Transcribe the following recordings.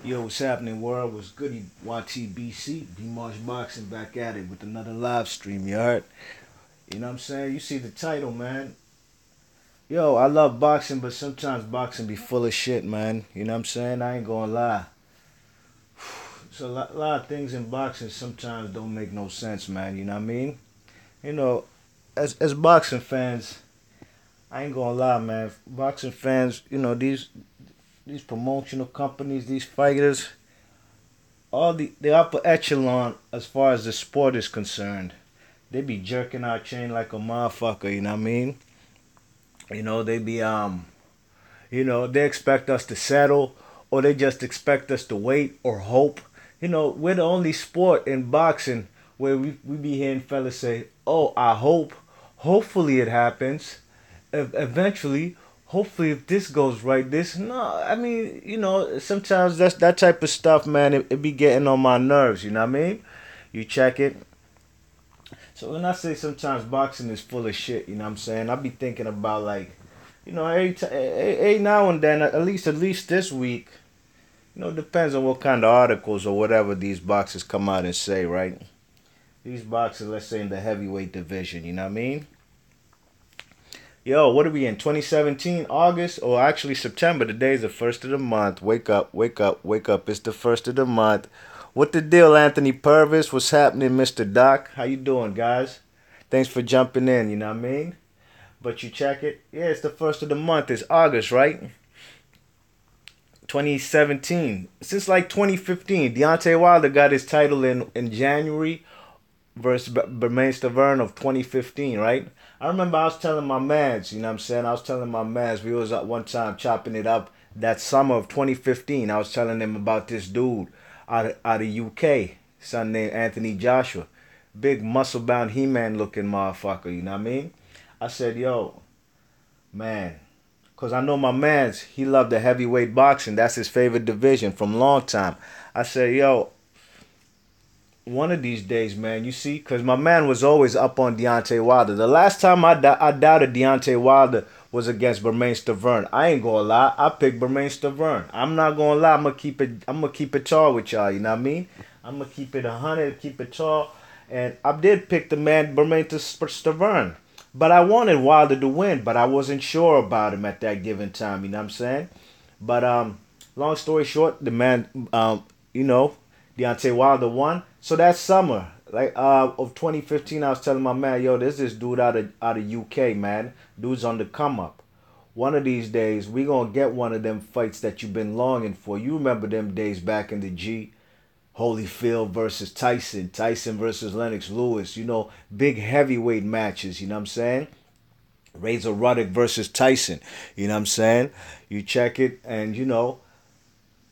Yo, what's happening, world? What's good? YTBC, B-Marsh Boxing back at it with another live stream, you heard? You know what I'm saying? You see the title, man. Yo, I love boxing, but sometimes boxing be full of shit, man. You know what I'm saying? I ain't gonna lie. So a lot of things in boxing sometimes don't make no sense, man. You know what I mean? You know, as boxing fans, I ain't gonna lie, man. Boxing fans, these promotional companies, these fighters, all the upper echelon as far as the sport is concerned, they be jerking our chain like a motherfucker, you know what I mean? They be they expect us to settle or they just expect us to wait or hope. We're the only sport in boxing where we be hearing fellas say, "Oh, I hope, hopefully it happens. Eventually, hopefully if this goes right, this no, I mean, sometimes that's that type of stuff, man, it be getting on my nerves, you know what I mean? You check it. So when I say sometimes boxing is full of shit, you know what I'm saying? I be thinking about like, every now and then, at least this week, depends on what kind of articles or whatever these boxers come out and say, right? These boxers, let's say in the heavyweight division, you know what I mean? Yo, what are we in? 2017, August, or actually September? Today's the first of the month. Wake up, wake up, wake up. It's the first of the month. What the deal, Anthony Purvis? What's happening, Mr. Doc? How you doing, guys? Thanks for jumping in, you know what I mean? But you check it. Yeah, it's the first of the month. It's August, right? 2017. Since like 2015, Deontay Wilder got his title in January versus Bermane Stiverne of 2015, right? I remember I was telling my mans, you know what I'm saying? I was telling my mans, we was at one time chopping it up that summer of 2015. I was telling them about this dude out of UK, son named Anthony Joshua. Big muscle bound He-Man looking motherfucker, you know what I mean? I said, yo, man, because I know my man's, he loved the heavyweight boxing. That's his favorite division from long time. I said, yo, one of these days, man, you see, because my man was always up on Deontay Wilder. The last time I doubted Deontay Wilder was against Bermane Stiverne. I ain't gonna lie, I picked Bermane Stiverne. I'm not gonna lie, I'm gonna keep it tall with y'all. You know what I mean? I'm gonna keep it 100, keep it tall, and I did pick the man Bermane Stiverne. But I wanted Wilder to win, but I wasn't sure about him at that given time. You know what I'm saying? But long story short, the man, you know, Deontay Wilder won. So that summer, like of 2015, I was telling my man, yo, there's this dude out of UK, man. Dude's on the come up. One of these days, we gonna get one of them fights that you've been longing for. You remember them days back in the G, Holyfield versus Tyson, Tyson versus Lennox Lewis. Big heavyweight matches. You know what I'm saying? Razor Ruddock versus Tyson. You know what I'm saying? You check it, and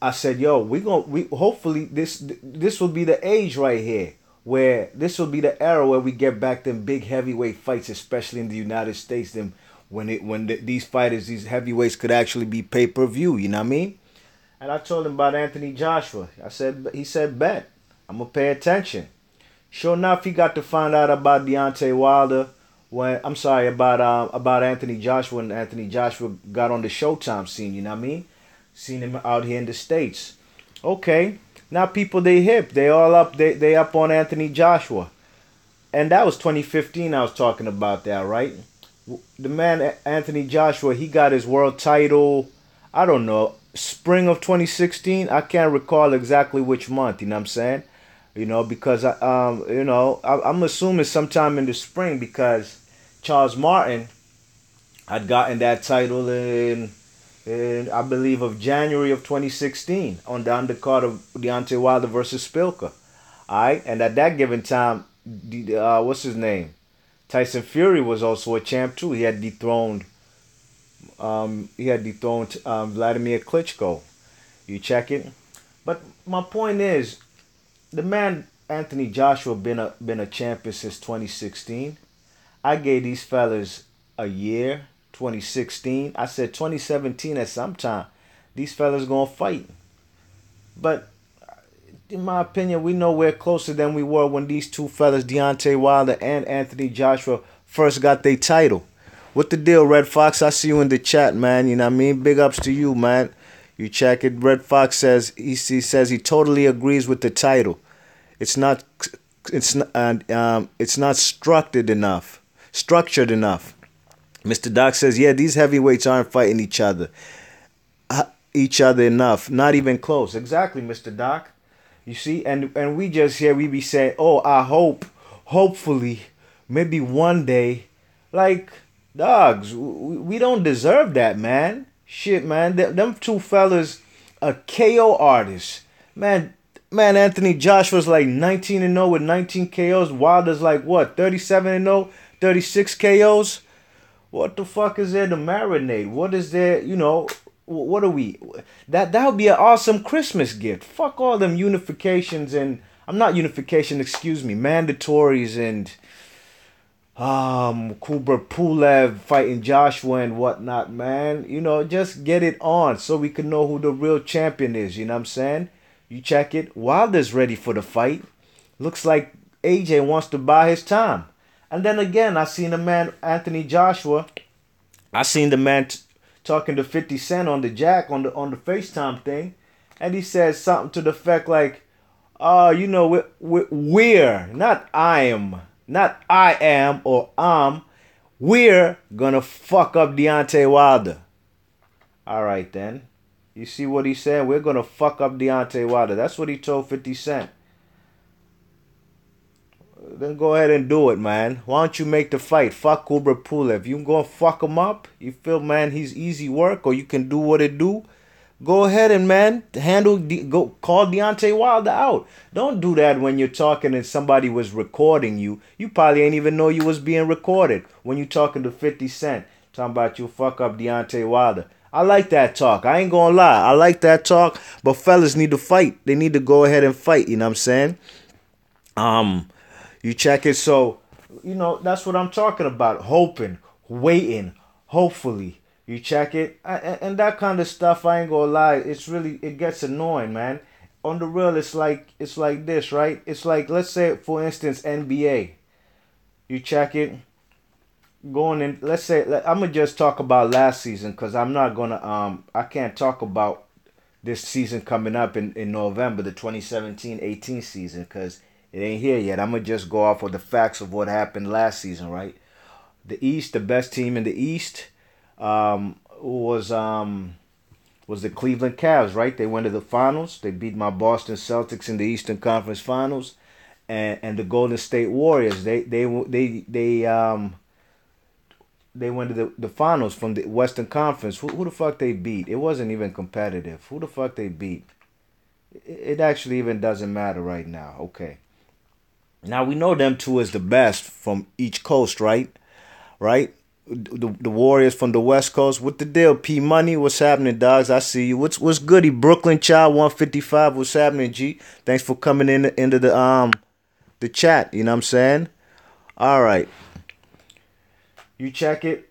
I said, "Yo, we hopefully this will be the age right here where this will be the era where we get back them big heavyweight fights, especially in the United States. Them these fighters, these heavyweights could actually be pay-per-view. You know what I mean?" And I told him about Anthony Joshua. He said, bet. I'm gonna pay attention. Sure enough, he got to find out about Deontay Wilder about Anthony Joshua when Anthony Joshua got on the Showtime scene. You know what I mean? Seen him out here in the States. Okay, now people they hip, they all up, they up on Anthony Joshua, and that was 2015. I was talking about that, right? The man Anthony Joshua, he got his world title. I don't know, spring of 2016. I can't recall exactly which month. You know what I'm saying? Because I'm assuming sometime in the spring because Charles Martin had gotten that title in I believe of January of 2016 on the undercard of Deontay Wilder versus Spilka. All right, and at that given time, what's his name? Tyson Fury was also a champ too. He had dethroned Vladimir Klitschko. You check it. But my point is, the man Anthony Joshua been a champion since 2016. I gave these fellas a year, 2016. I said 2017 at some time. These fellas gonna fight. But in my opinion, we know we're closer than we were when these two fellas, Deontay Wilder and Anthony Joshua, first got their title. What the deal, Red Fox? I see you in the chat, man. You know what I mean? Big ups to you, man. You check it. Red Fox says he says he totally agrees with the title. It's not it's not structured enough. Structured enough. Mr. Doc says, yeah, these heavyweights aren't fighting each other enough. Not even close. Exactly, Mr. Doc. You see, and we just here we be saying, oh, I hope, hopefully, maybe one day, like dogs, we don't deserve that, man. Shit, man, them two fellas, a KO artist, man. Man, Anthony Joshua's like 19-0 with 19 KOs. Wilder's like what, 37-0, 36 KOs. What the fuck is there to marinate? What is there, what are we? That would be an awesome Christmas gift. Fuck all them unifications and I'm not unification, excuse me, mandatories and Kubra Pulev fighting Joshua and whatnot, man. Just get it on so we can know who the real champion is. You know what I'm saying? You check it. Wilder's ready for the fight. Looks like AJ wants to buy his time. And then again, I seen the man Anthony Joshua. I seen the man talking to 50 Cent on the jack on the FaceTime thing, and he says something to the effect like, we're not I am or we're gonna fuck up Deontay Wilder. All right then. You see what he said? We're gonna fuck up Deontay Wilder. That's what he told 50 Cent. Then go ahead and do it, man. Why don't you make the fight? Fuck Kubra Pulev. You gonna fuck him up? You feel, man, he's easy work, or you can do what it do? Go ahead and, man, go call Deontay Wilder out. Don't do that when you're talking and somebody was recording you. You probably ain't even know you was being recorded when you talking to 50 Cent. Talking about you fuck up Deontay Wilder. I like that talk. I ain't gonna lie. I like that talk. But fellas need to fight. They need to go ahead and fight. You know what I'm saying? You check it. So, that's what I'm talking about. Hoping, waiting, hopefully. You check it. And that kind of stuff, I ain't gonna lie. It gets annoying, man. On the real, it's like this, right? It's like, let's say, for instance, NBA. You check it. Going in, let's say, I'm gonna just talk about last season because I'm not gonna I can't talk about this season coming up in November, the 2017-18 season, because it ain't here yet. I'm gonna just go off of the facts of what happened last season, right? The East, the best team in the East, was the Cleveland Cavs, right? They went to the finals. They beat my Boston Celtics in the Eastern Conference Finals, and the Golden State Warriors. They went to the finals from the Western Conference. Who the fuck they beat? It wasn't even competitive. Who the fuck they beat? It actually even doesn't matter right now. Okay. Now we know them two is the best from each coast, right? Right? The Warriors from the West Coast. What the deal? P Money, what's happening, dogs? I see you. What's goody? Brooklyn Child 155. What's happening, G? Thanks for coming into the chat. You know what I'm saying? All right. You check it.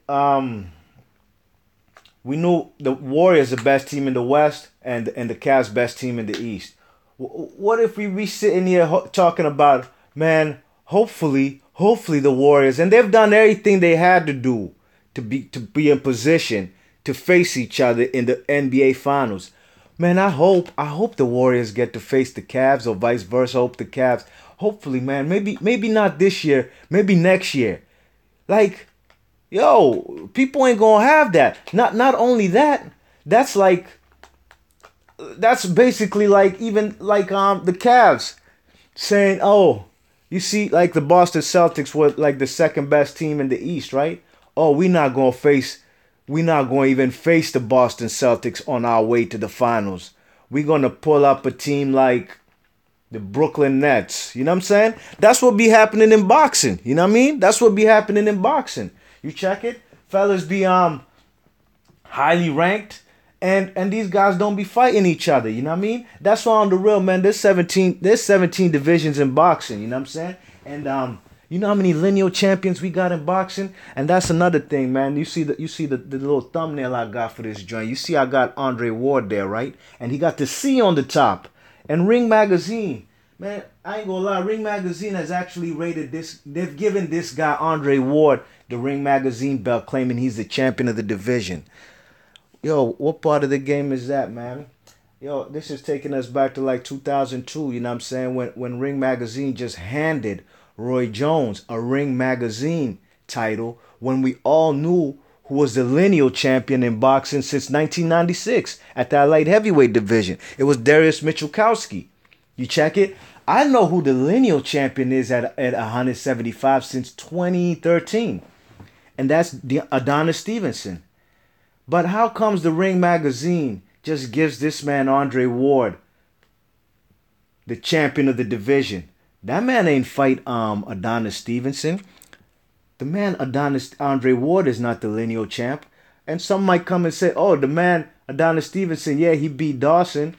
We knew the Warriors the best team in the West and the Cavs best team in the East. What if we sitting here talking about, man, hopefully the Warriors, and they've done everything they had to do to be in position to face each other in the NBA Finals. Man, I hope the Warriors get to face the Cavs or vice versa. Hope the Cavs. Hopefully, man, maybe not this year, maybe next year. Like, yo, people ain't gonna have that. Not only that, that's basically like even like the Cavs saying, oh, you see, like the Boston Celtics were like the second best team in the East, right? Oh, we're not gonna even face the Boston Celtics on our way to the finals. We're gonna pull up a team like the Brooklyn Nets. You know what I'm saying? That's what be happening in boxing. You know what I mean? That's what be happening in boxing. You check it? Fellas be highly ranked, and these guys don't be fighting each other. You know what I mean? That's why on the real, man, there's 17 divisions in boxing. You know what I'm saying? And you know how many lineal champions we got in boxing? And that's another thing, man. You see the little thumbnail I got for this joint. You see I got Andre Ward there, right? And he got the C on the top. And Ring Magazine, man, I ain't gonna lie, Ring Magazine has actually rated this. They've given this guy Andre Ward the Ring Magazine belt, claiming he's the champion of the division. Yo, what part of the game is that, man? Yo, this is taking us back to like 2002, you know what I'm saying? When Ring Magazine just handed Roy Jones a Ring Magazine title when we all knew who was the lineal champion in boxing since 1996 at that light heavyweight division. It was Darius Michalkowski. You check it? I know who the lineal champion is at 175 since 2013, and that's Adonis Stevenson. But how comes the Ring Magazine just gives this man Andre Ward the champion of the division? That man ain't fight Adonis Stevenson. The man Adonis Andre Ward is not the lineal champ. And some might come and say, oh, the man Adonis Stevenson, yeah, he beat Dawson,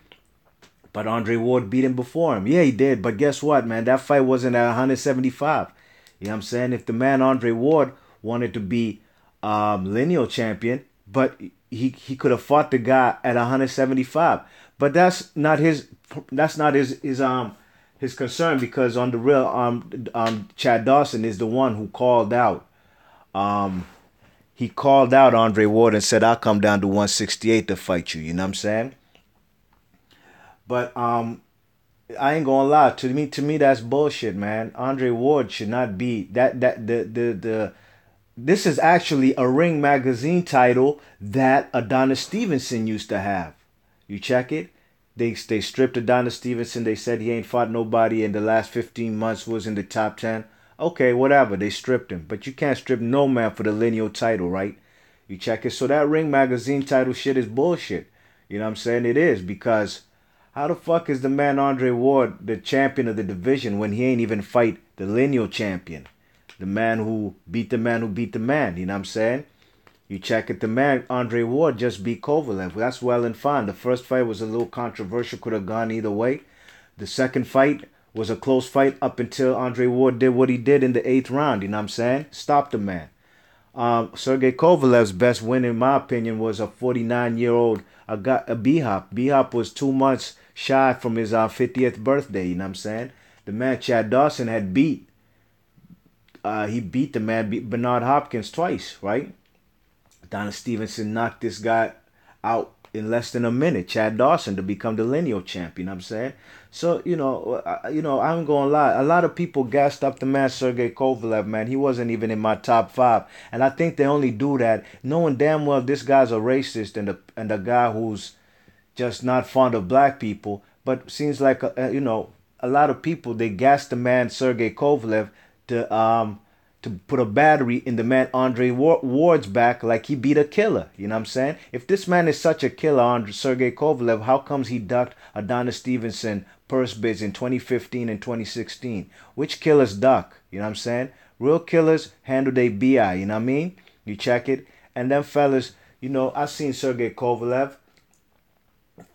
but Andre Ward beat him before him. Yeah, he did. But guess what, man? That fight wasn't at 175. You know what I'm saying? If the man Andre Ward wanted to be lineal champion, but he could have fought the guy at 175. But that's not his concern, because on the real Chad Dawson is the one who called out. He called out Andre Ward and said, "I'll come down to 168 to fight you." You know what I'm saying? But I ain't gonna lie. To me, that's bullshit, man. Andre Ward should not be that. The This is actually a Ring Magazine title that Adonis Stevenson used to have. You check it. They stripped Adonis Stevenson. They said he ain't fought nobody in the last 15 months was in the top 10. Okay, whatever. They stripped him. But you can't strip no man for the lineal title, right? You check it. So that Ring Magazine title shit is bullshit. You know what I'm saying? It is, because how the fuck is the man Andre Ward the champion of the division when he ain't even fight the lineal champion? The man who beat the man who beat the man. You know what I'm saying? You check it, the man, Andre Ward, just beat Kovalev. That's well and fine. The first fight was a little controversial, could have gone either way. The second fight was a close fight up until Andre Ward did what he did in the 8th round. You know what I'm saying? Stop the man. Sergey Kovalev's best win, in my opinion, was a 49-year-old a B-Hop. B-Hop was 2 months shy from his 50th birthday. You know what I'm saying? The man Chad Dawson had he beat the man, Bernard Hopkins, twice, right? Adonis Stevenson knocked this guy out in less than a minute, Chad Dawson, to become the lineal champion. You know what I'm saying? So, I'm gonna lie. A lot of people gassed up the man Sergey Kovalev, man. He wasn't even in my top 5. And I think they only do that knowing damn well this guy's a racist and a guy who's just not fond of black people. But seems like, a lot of people, they gassed the man Sergey Kovalev to put a battery in the man Andre Ward's back like he beat a killer. You know what I'm saying? If this man is such a killer, Sergey Kovalev, how comes he ducked Adonis Stevenson purse bids in 2015 and 2016? Which killers duck? You know what I'm saying? Real killers handle their BI. You know what I mean? You check it. And then fellas, I seen Sergey Kovalev.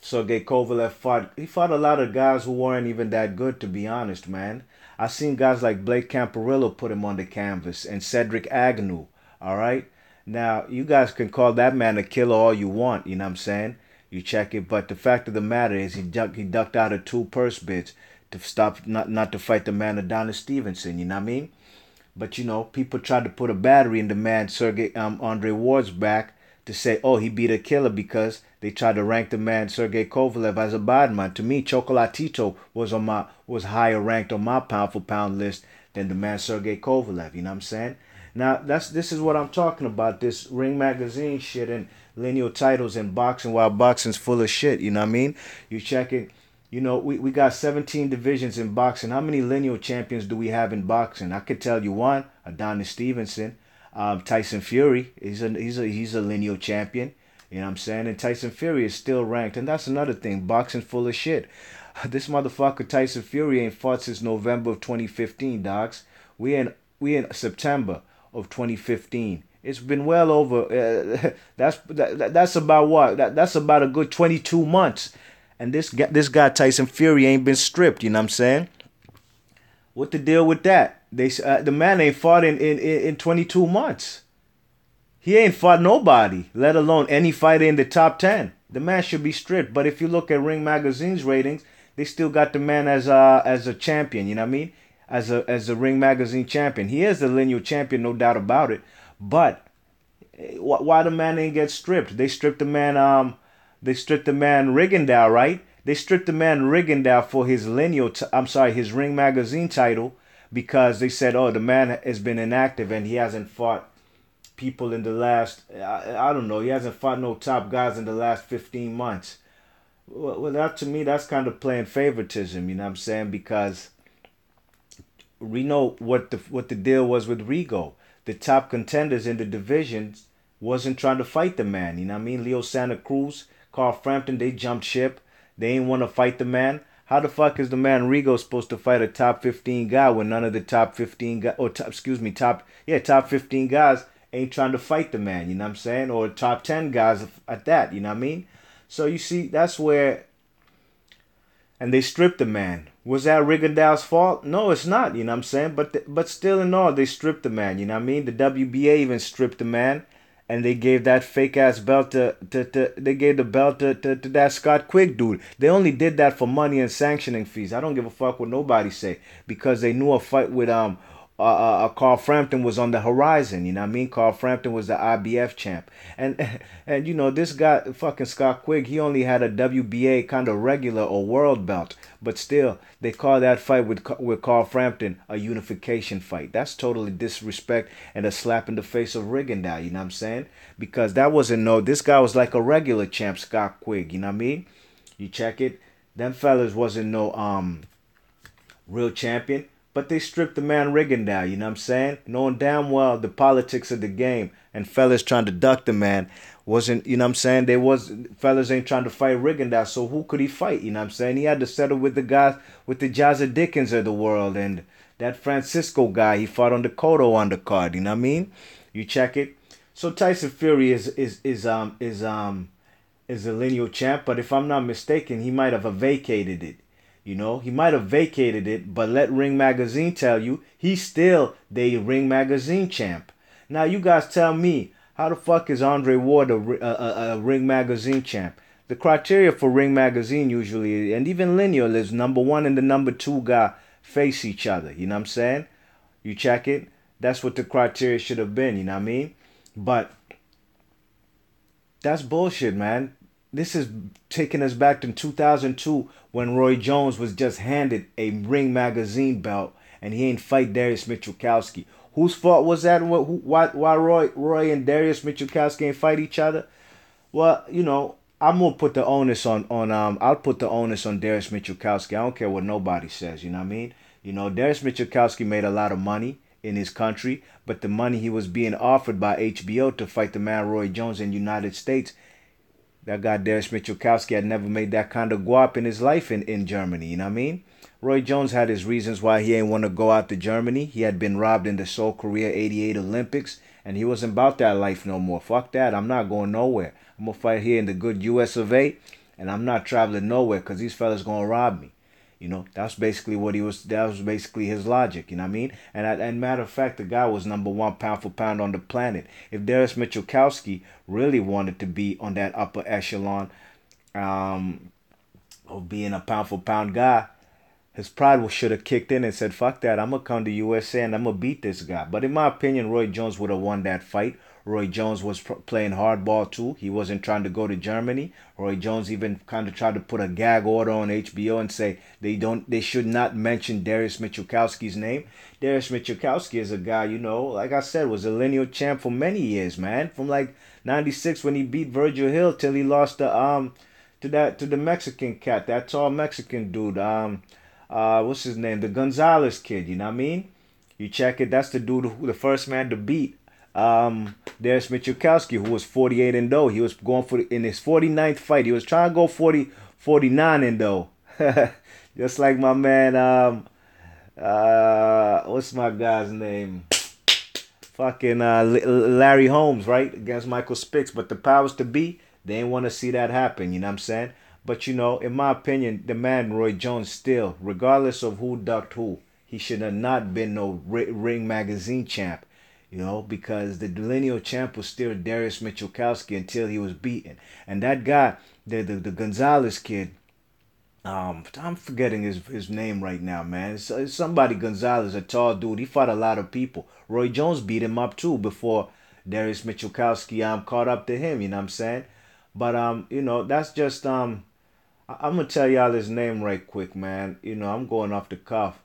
Sergey Kovalev fought a lot of guys who weren't even that good, to be honest, man. I seen guys like Blake Camparillo put him on the canvas, and Cedric Agnew. All right, now you guys can call that man a killer all you want. You know what I'm saying? You check it, but the fact of the matter is he ducked out of 2 purse bids to stop not to fight the man Adonis Stevenson. You know what I mean? But people tried to put a battery in the man Andre Ward's back to say, oh, he beat a killer, because they tried to rank the man Sergey Kovalev as a bad man. To me, Chocolatito was higher ranked on my pound for pound list than the man Sergey Kovalev. You know what I'm saying? Now this is what I'm talking about. This Ring Magazine shit and lineal titles in boxing, while boxing's full of shit. You know what I mean? You check it. We got 17 divisions in boxing. How many lineal champions do we have in boxing? I could tell you one: Adonis Stevenson. Tyson Fury, he's a lineal champion. You know what I'm saying? And Tyson Fury is still ranked. And that's another thing. Boxing's full of shit. This motherfucker Tyson Fury ain't fought since November of 2015, dogs. We in September of 2015. It's been well over. That's about what? That's about a good 22 months. And this guy Tyson Fury ain't been stripped. You know what I'm saying? What the deal with that? The man ain't fought in 22 months. He ain't fought nobody, let alone any fighter in the top 10. The man should be stripped. But if you look at Ring Magazine's ratings, they still got the man as a champion. You know what I mean? As a Ring Magazine champion. He is the lineal champion, no doubt about it. But Why the man ain't get stripped? They stripped the man Rigondeaux, right? They stripped the man Rigondeaux for his I'm sorry, his Ring Magazine title because they said, oh, the man has been inactive and he hasn't fought people in the last, I don't know, he hasn't fought no top guys in the last 15 months. Well, that to me, that's kind of playing favoritism, you know what I'm saying? Because we know what the deal was with Rigo. The top contenders in the division wasn't trying to fight the man. You know what I mean? Leo Santa Cruz, Carl Frampton, they jumped ship. They ain't want to fight the man. How the fuck is the man Rigo supposed to fight a top 15 guy when none of the top 15 guys, or top, excuse me, top 15 guys ain't trying to fight the man, you know what I'm saying? Or top 10 guys at that, you know what I mean? So you see, that's where, and they stripped the man. Was that Rigondeaux's fault? No, it's not. You know what I'm saying? But still in all, they stripped the man. You know what I mean? The WBA even stripped the man, and they gave that fake ass belt to they gave the belt to that Scott Quigg dude. They only did that for money and sanctioning fees. I don't give a fuck what nobody say because they knew a fight with Carl Frampton was on the horizon. You know what I mean? Carl Frampton was the IBF champ, and you know this guy, fucking Scott Quigg, he only had a WBA kind of regular or world belt, but still they call that fight with Carl Frampton a unification fight. That's totally disrespect and a slap in the face of Rigondeaux. You know what I'm saying? Because that wasn't no. This guy was like a regular champ, Scott Quigg. You know what I mean? You check it. Them fellas wasn't no real champion. But they stripped the man Rigondeaux, you know what I'm saying? Knowing damn well the politics of the game and fellas trying to duck the man wasn't, you know what I'm saying? Fellas ain't trying to fight Rigondeaux, so who could he fight, you know what I'm saying? He had to settle with the guys, with the Jazza Dickens of the world and that Francisco guy he fought on the Cotto undercard, you know what I mean? You check it. So Tyson Fury is a lineal champ, but if I'm not mistaken, he might have vacated it. You know, he might have vacated it, but let Ring Magazine tell you, he's still the Ring Magazine champ. Now, you guys tell me, how the fuck is Andre Ward a Ring Magazine champ? The criteria for Ring Magazine usually, and even lineal, is number one and the number two guy face each other. You know what I'm saying? You check it. That's what the criteria should have been. You know what I mean? But that's bullshit, man. This is taking us back to 2002 when Roy Jones was just handed a Ring Magazine belt and he ain't fight Darius Michalkowski. Whose fault was that? Why Roy and Darius Michalkowski ain't fight each other? Well, you know, I'm gonna put the onus on I'll put the onus on Darius Michalkowski. I don't care what nobody says. You know what I mean? You know, Darius Michalkowski made a lot of money in his country, but the money he was being offered by HBO to fight the man Roy Jones in the United States, that guy Darius Michalkowski had never made that kind of guap in his life in Germany, you know what I mean? Roy Jones had his reasons why he ain't want to go out to Germany. He had been robbed in the Seoul Korea 88 Olympics, and he wasn't about that life no more. Fuck that, I'm not going nowhere. I'm going to fight here in the good US of A, and I'm not traveling nowhere because these fellas going to rob me. You know, that's basically that was basically his logic, you know what I mean? And matter of fact, the guy was number one pound for pound on the planet. If Darius Michalkowski really wanted to be on that upper echelon of being a pound for pound guy, his pride should have kicked in and said, fuck that, I'm going to come to USA and I'm going to beat this guy. But in my opinion, Roy Jones would have won that fight. Roy Jones was playing hardball too. He wasn't trying to go to Germany. Roy Jones even kind of tried to put a gag order on HBO and say they should not mention Darius Michalkowski's name. Darius Michalkowski is a guy, you know, like I said, was a lineal champ for many years, man. From like '96 when he beat Virgil Hill till he lost to the Mexican cat, that tall Mexican dude. What's his name? The Gonzalez kid. You know what I mean? You check it. That's the dude the first man to beat Darius Michalkowski, who was 48-0. He was going in his 49th fight. He was trying to go 49-0. Just like my man, what's my guy's name? Fucking Larry Holmes, right? Against Michael Spicks. But the powers to be, they ain't want to see that happen. You know what I'm saying? But, you know, in my opinion, the man Roy Jones still, regardless of who ducked who, he should have not been no Ring Magazine champ. You know, because the lineal champ was still Darius Michalkowski until he was beaten. And that guy, the Gonzalez kid, I'm forgetting his name right now, man. It's somebody Gonzalez, a tall dude. He fought a lot of people. Roy Jones beat him up too before, Darius Michukowski caught up to him. You know what I'm saying? But that's just I'm gonna tell y'all his name right quick, man. I'm going off the cuff,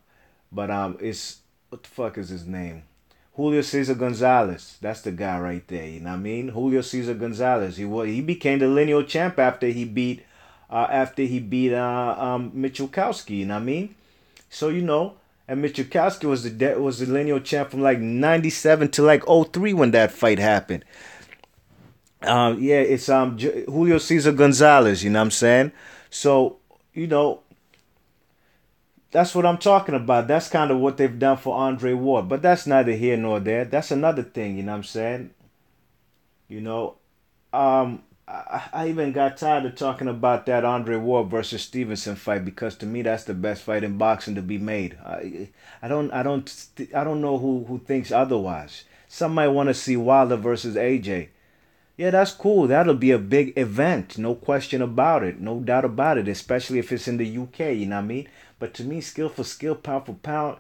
but it's what the fuck is his name? Julio Cesar Gonzalez. That's the guy right there. You know what I mean? Julio Cesar Gonzalez. He became the lineal champ after he beat Michukowski. You know what I mean? So and Michukowski was the lineal champ from like '97 to like '03 when that fight happened. Yeah, it's Julio Cesar Gonzalez. You know what I'm saying? So you know that's what I'm talking about. That's kind of what they've done for Andre Ward. But that's neither here nor there. That's another thing. You know what I'm saying? You know, I even got tired of talking about that Andre Ward versus Stevenson fight because to me that's the best fight in boxing to be made. I don't know who thinks otherwise. Some might want to see Wilder versus AJ. Yeah, that's cool. That'll be a big event, no question about it, no doubt about it. Especially if it's in the UK. You know what I mean? But to me, skill for skill, pound for pound,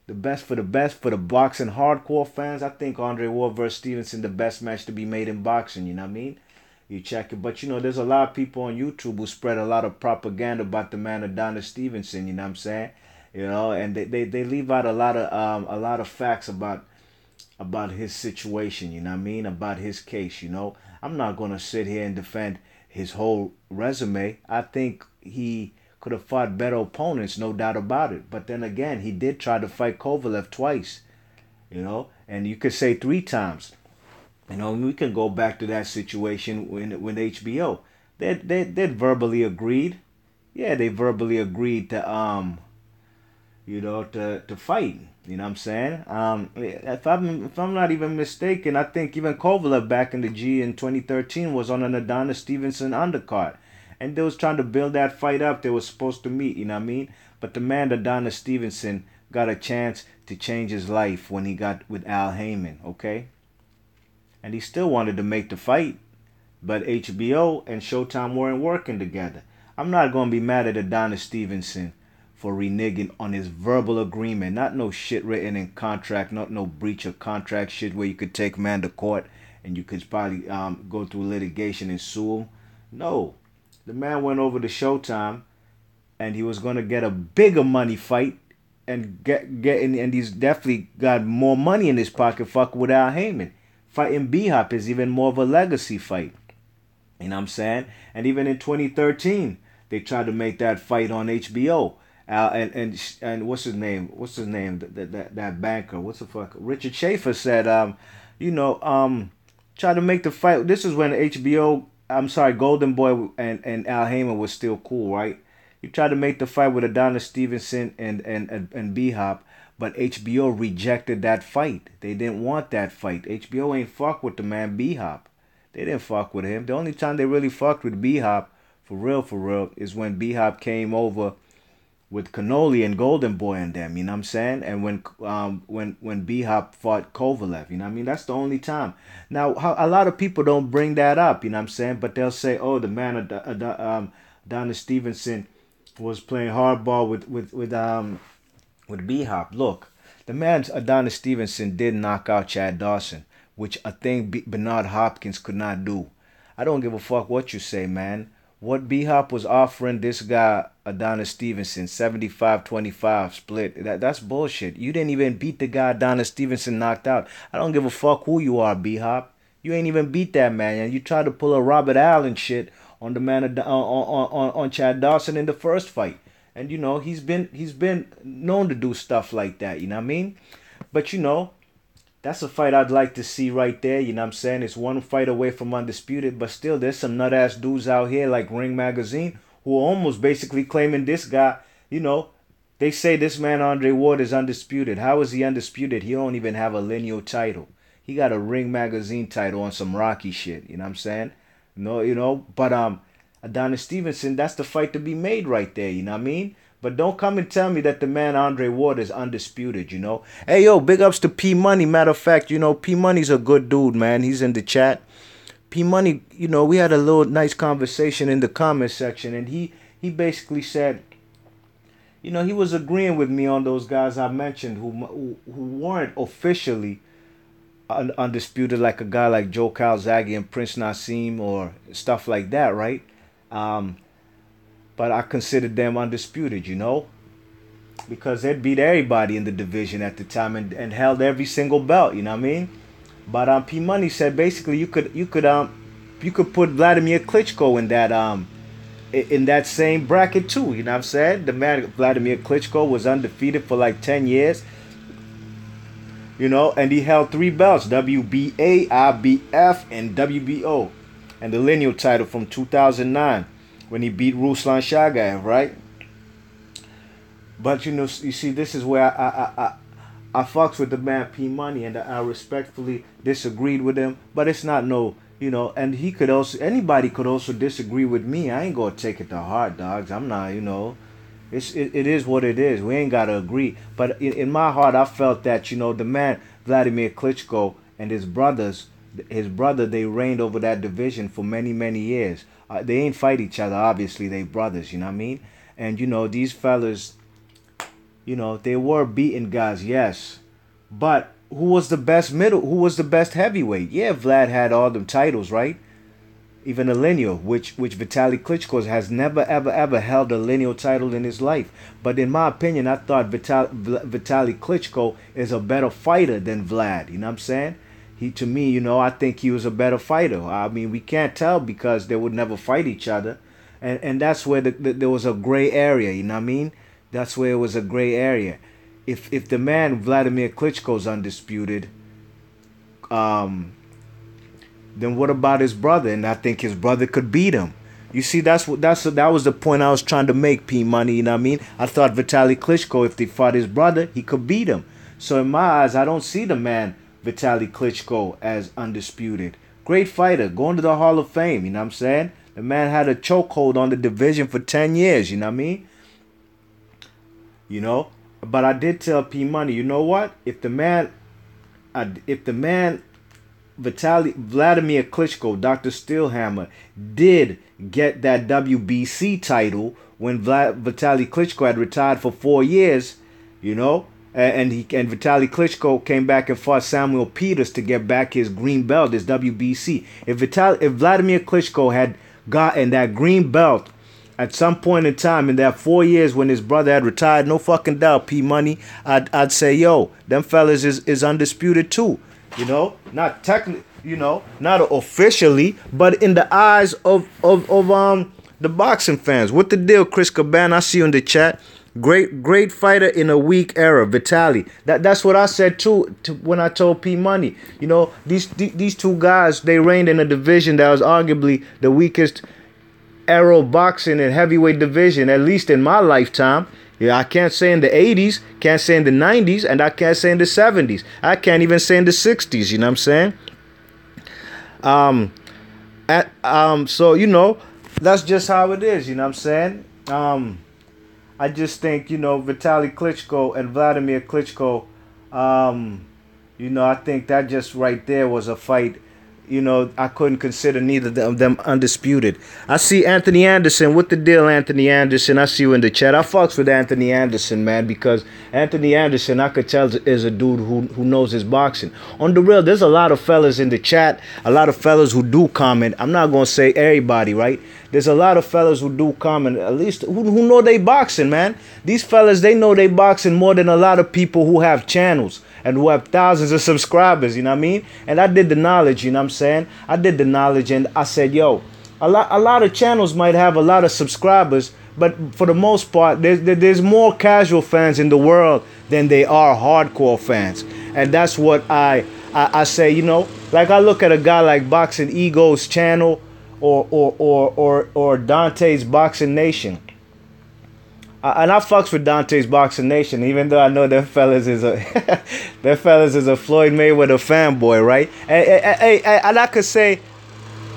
the best for the boxing hardcore fans. I think Andre Ward versus Stevenson the best match to be made in boxing. You know what I mean? You check it, but there's a lot of people on YouTube who spread a lot of propaganda about the man Adonis Stevenson. You know what I'm saying? And they leave out a lot of facts about his situation. You know what I mean? About his case. I'm not gonna sit here and defend his whole resume. I think he could have fought better opponents, no doubt about it. But then again, he did try to fight Kovalev twice. And you could say three times. We can go back to that situation when HBO they verbally agreed. Yeah, they verbally agreed to fight. You know what I'm saying? If I'm not even mistaken, I think even Kovalev back in the G in 2013 was on an Adonis Stevenson undercard, and they was trying to build that fight up. They were supposed to meet. You know what I mean? But the man Adonis Stevenson got a chance to change his life when he got with Al Heyman. Okay. And he still wanted to make the fight, but HBO and Showtime weren't working together. I'm not going to be mad at Adonis Stevenson for reneging on his verbal agreement. Not no shit written in contract, not no breach of contract shit where you could take man to court and you could probably go through litigation and sue him. No, the man went over to Showtime and he was going to get a bigger money fight and and he's definitely got more money in his pocket fucking with Al Heyman. Fighting B-Hop is even more of a legacy fight. You know what I'm saying? And even in 2013, they tried to make that fight on HBO. And what's his name? What's his name? That banker. What's the fuck? Richard Schaefer said, tried to make the fight. This is when HBO. I'm sorry, Golden Boy and Al Heyman was still cool, right? He tried to make the fight with Adonis Stevenson and B-Hop. But HBO rejected that fight. They didn't want that fight. HBO ain't fuck with the man B-Hop. They didn't fuck with him. The only time they really fucked with B-Hop, for real, is when B-Hop came over with Cannoli and Golden Boy and them. You know what I'm saying? And when B-Hop fought Kovalev. You know what I mean? That's the only time. Now, a lot of people don't bring that up. You know what I'm saying? But they'll say, oh, the man Adonis Stevenson was playing hardball with B-Hop. Look, the man Adonis Stevenson did knock out Chad Dawson, which a thing Bernard Hopkins could not do. I don't give a fuck what you say, man. What B-Hop was offering this guy, Adonis Stevenson, 75-25 split, that's bullshit. You didn't even beat the guy Adonis Stevenson knocked out. I don't give a fuck who you are, B-Hop. You ain't even beat that man. And you tried to pull a Robert Allen shit on the man on Chad Dawson in the first fight. And he's been known to do stuff like that, you know what I mean? But that's a fight I'd like to see right there, you know what I'm saying? It's one fight away from undisputed, but still there's some nut ass dudes out here like Ring Magazine who are almost basically claiming this guy, they say this man Andre Ward is undisputed. How is he undisputed? He don't even have a lineal title. He got a Ring Magazine title on some Rocky shit, you know what I'm saying? But Adonis Stevenson, that's the fight to be made right there, you know what I mean? But don't come and tell me that the man Andre Ward is undisputed, Hey, yo, big ups to P Money. Matter of fact, P Money's a good dude, man. He's in the chat. P Money, we had a little nice conversation in the comment section, and he basically said, he was agreeing with me on those guys I mentioned who weren't officially undisputed like a guy like Joe Calzaghe and Prince Nassim or stuff like that, right? Um, but I considered them undisputed, because they beat everybody in the division at the time and held every single belt. You know what I mean? But P Money said basically you could put Vladimir Klitschko in that same bracket too. You know what I'm saying? The man Vladimir Klitschko was undefeated for like 10 years. And he held three belts: WBA, IBF, and WBO, and the lineal title from 2009 when he beat Ruslan Shagayev, right? But you see, this is where I fucks with the man P Money, and I respectfully disagreed with him. But it's not no, and anybody could also disagree with me. I ain't gonna take it to heart, dogs. I'm not, it is what it is. We ain't gotta agree. But in my heart, I felt that the man Vladimir Klitschko and his brother, they reigned over that division for many, many years. They ain't fight each other. Obviously, they brothers. You know what I mean? And these fellas, they were beating guys, yes. But who was the best who was the best heavyweight? Yeah, Vlad had all them titles, right? Even a lineal, which Vitaly Klitschko has never, ever, ever held a lineal title in his life. But in my opinion, I thought Vitaly Klitschko is a better fighter than Vlad. You know what I'm saying? To me, I think he was a better fighter. I mean, we can't tell because they would never fight each other. And that's where there was a gray area, you know what I mean? That's where it was a gray area. If the man Vladimir Klitschko's undisputed, then what about his brother? And I think his brother could beat him. You see, that was the point I was trying to make, P Money. You know what I mean? I thought Vitaly Klitschko, if they fought his brother, he could beat him. So in my eyes, I don't see the man Vitaly Klitschko as undisputed. Great fighter, going to the Hall of Fame. You know what I'm saying? The man had a chokehold on the division for 10 years. You know what I mean? But I did tell P Money, you know what? If the man Vladimir Klitschko, Dr. Steelhammer, did get that WBC title when Vitaly Klitschko had retired for 4 years, and Vitaly Klitschko came back and fought Samuel Peters to get back his green belt, his WBC. If Vladimir Klitschko had gotten that green belt at some point in time in that 4 years when his brother had retired, no fucking doubt, P Money, I'd say, yo, them fellas is undisputed too. Not technically, not officially, but in the eyes of the boxing fans. What the deal, Chris Caban? I see you in the chat. Great fighter in a weak era, Vitaly. That's what I said too when I told P Money. These two guys, they reigned in a division that was arguably the weakest era of boxing and heavyweight division, at least in my lifetime. Yeah, I can't say in the 80s, can't say in the 90s, and I can't say in the 70s. I can't even say in the 60s, you know what I'm saying? So, that's just how it is, you know what I'm saying? I just think, Vitaly Klitschko and Vladimir Klitschko, I think that just right there was a fight. I couldn't consider neither of them undisputed. I see Anthony Anderson. What the deal, Anthony Anderson? I see you in the chat. I fucks with Anthony Anderson, man, because Anthony Anderson, I could tell, is a dude who knows his boxing. On the real, there's a lot of fellas in the chat, a lot of fellas who do comment. I'm not going to say everybody, right? There's a lot of fellas who do comment, at least who know they boxing, man. These fellas, they know they boxing more than a lot of people who have channels and who have thousands of subscribers, you know what I mean? And I did the knowledge, you know what I'm saying? I did the knowledge and I said, yo, a lot of channels might have a lot of subscribers, but for the most part, there's more casual fans in the world than they are hardcore fans. And that's what I say, like I look at a guy like Boxing Ego's channel or Dante's Boxing Nation. And I fucks with Dante's Boxing Nation, even though I know them fellas is a Floyd Mayweather fanboy, right? And I could say,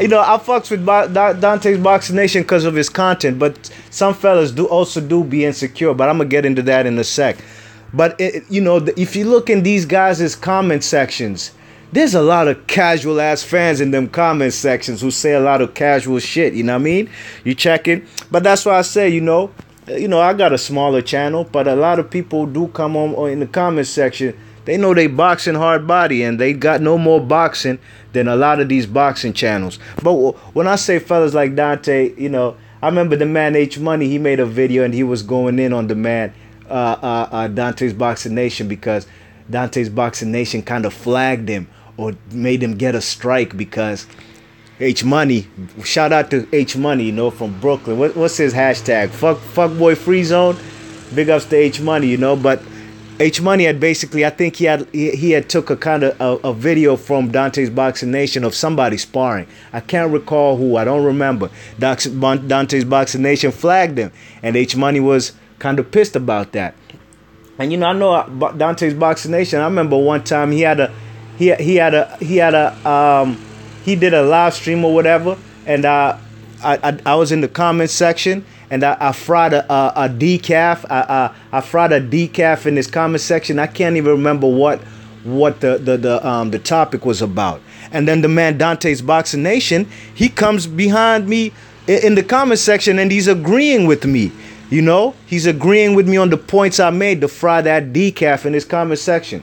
I fucks with Dante's Boxing Nation because of his content, but some fellas do be insecure. But I'm gonna get into that in a sec. But if you look in these guys' comment sections, there's a lot of casual ass fans in them comment sections who say a lot of casual shit. You know what I mean? You check it, but that's why I say, I got a smaller channel, but a lot of people do come on in the comment section. They know they boxing hard body, and they got no more boxing than a lot of these boxing channels. But when I say fellas like Dante, you know, I remember the man H Money. He made a video and he was going in on the man Dante's Boxing Nation, because Dante's Boxing Nation kind of flagged him or made him get a strike because H Money. Shout out to H Money, you know, from Brooklyn. What's his hashtag? Fuckboy Free Zone. Big ups to H Money, you know, but H Money had basically, I think he had took a kind of a video from Dante's Boxing Nation of somebody sparring. I can't recall who. I don't remember. Dante's Boxing Nation flagged him, and H Money was kind of pissed about that. And you know, I know Dante's Boxing Nation. I remember one time he did a live stream or whatever, and I was in the comment section. And I fried a decaf. I fried a decaf in this comment section. I can't even remember what the topic was about. And then the man Dante's Boxing Nation, he comes behind me in the comment section and he's agreeing with me. You know, he's agreeing with me on the points I made to fry that decaf in his comment section.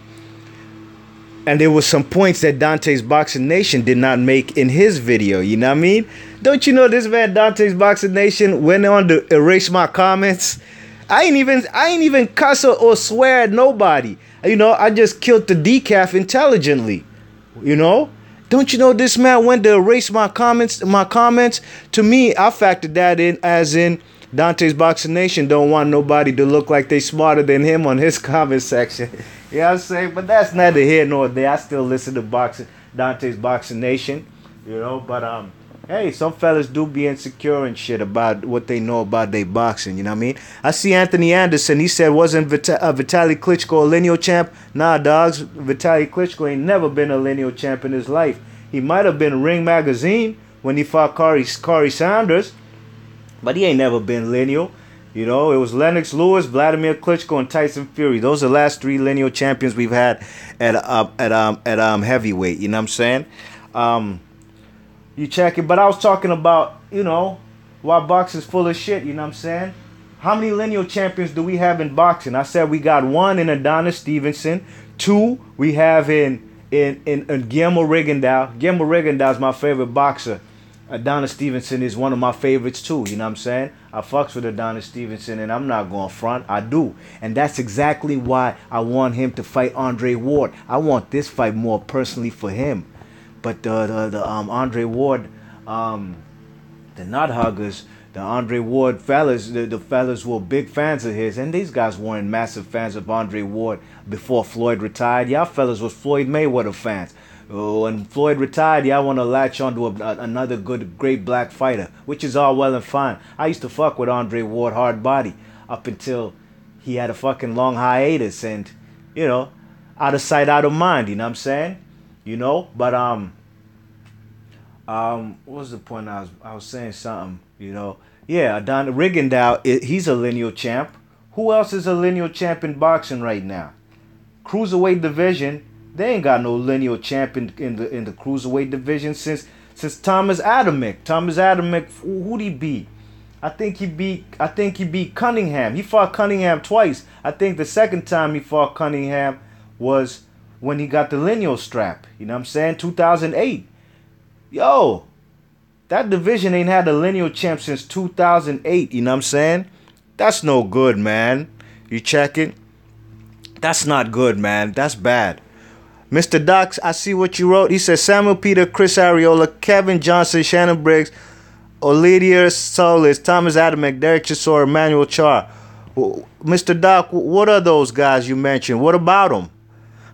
And there were some points that Dante's Boxing Nation did not make in his video. You know what I mean? Don't you know this man Dante's Boxing Nation went on to erase my comments? I ain't even cuss or swear at nobody. You know, I just killed the decaf intelligently. You know? Don't you know this man went to erase my comments? To me, I factored that in as in Dante's Boxing Nation don't want nobody to look like they smarter than him on his comment section. You know what I'm saying? But that's neither here nor there. I still listen to Dante's Boxing Nation, you know. But hey, some fellas do be insecure and shit about what they know about their boxing. You know what I mean? I see Anthony Anderson. He said, wasn't Vitaly Klitschko a lineal champ? Nah, dogs. Vitaly Klitschko ain't never been a lineal champ in his life. He might have been Ring Magazine when he fought Corey Sanders, but he ain't never been lineal. You know, it was Lennox Lewis, Vladimir Klitschko, and Tyson Fury. Those are the last three lineal champions we've had at heavyweight. You know what I'm saying? You check it, but I was talking about, you know, why boxing's full of shit. You know what I'm saying? How many lineal champions do we have in boxing? I said we got one in Adonis Stevenson. Two we have in Guillermo Rigondeaux. Guillermo Rigondeaux is my favorite boxer. Adonis Stevenson is one of my favorites too, you know what I'm saying? I fucks with Adonis Stevenson and I'm not going front. I do. And that's exactly why I want him to fight Andre Ward. I want this fight more personally for him. But the Andre Ward, the Nut Huggers, the Andre Ward fellas, the fellas were big fans of his, and these guys weren't massive fans of Andre Ward before Floyd retired. Y'all fellas was Floyd Mayweather fans. When Floyd retired, y'all want to latch on to another great black fighter, which is all well and fine. I used to fuck with Andre Ward hard body up until he had a fucking long hiatus, and you know, out of sight, out of mind. You know what I'm saying? You know, but what was the point? I was saying something. You know, yeah, Don Rigondeaux, he's a lineal champ. Who else is a lineal champ in boxing right now? Cruiserweight division. They ain't got no lineal champ in the cruiserweight division since Thomas Adamek. Thomas Adamek, who'd he beat? I think he beat Cunningham. He fought Cunningham twice. I think the second time he fought Cunningham was when he got the lineal strap. You know what I'm saying? 2008. Yo, that division ain't had a lineal champ since 2008. You know what I'm saying? That's no good, man. You check it? That's not good, man. That's bad. Mr. Docs, I see what you wrote. He says Samuel Peter, Chris Arreola, Kevin Johnson, Shannon Briggs, Olivier Solis, Thomas Adamek, Derek Chisora, Emmanuel Char. Mr. Doc, what are those guys you mentioned? What about them?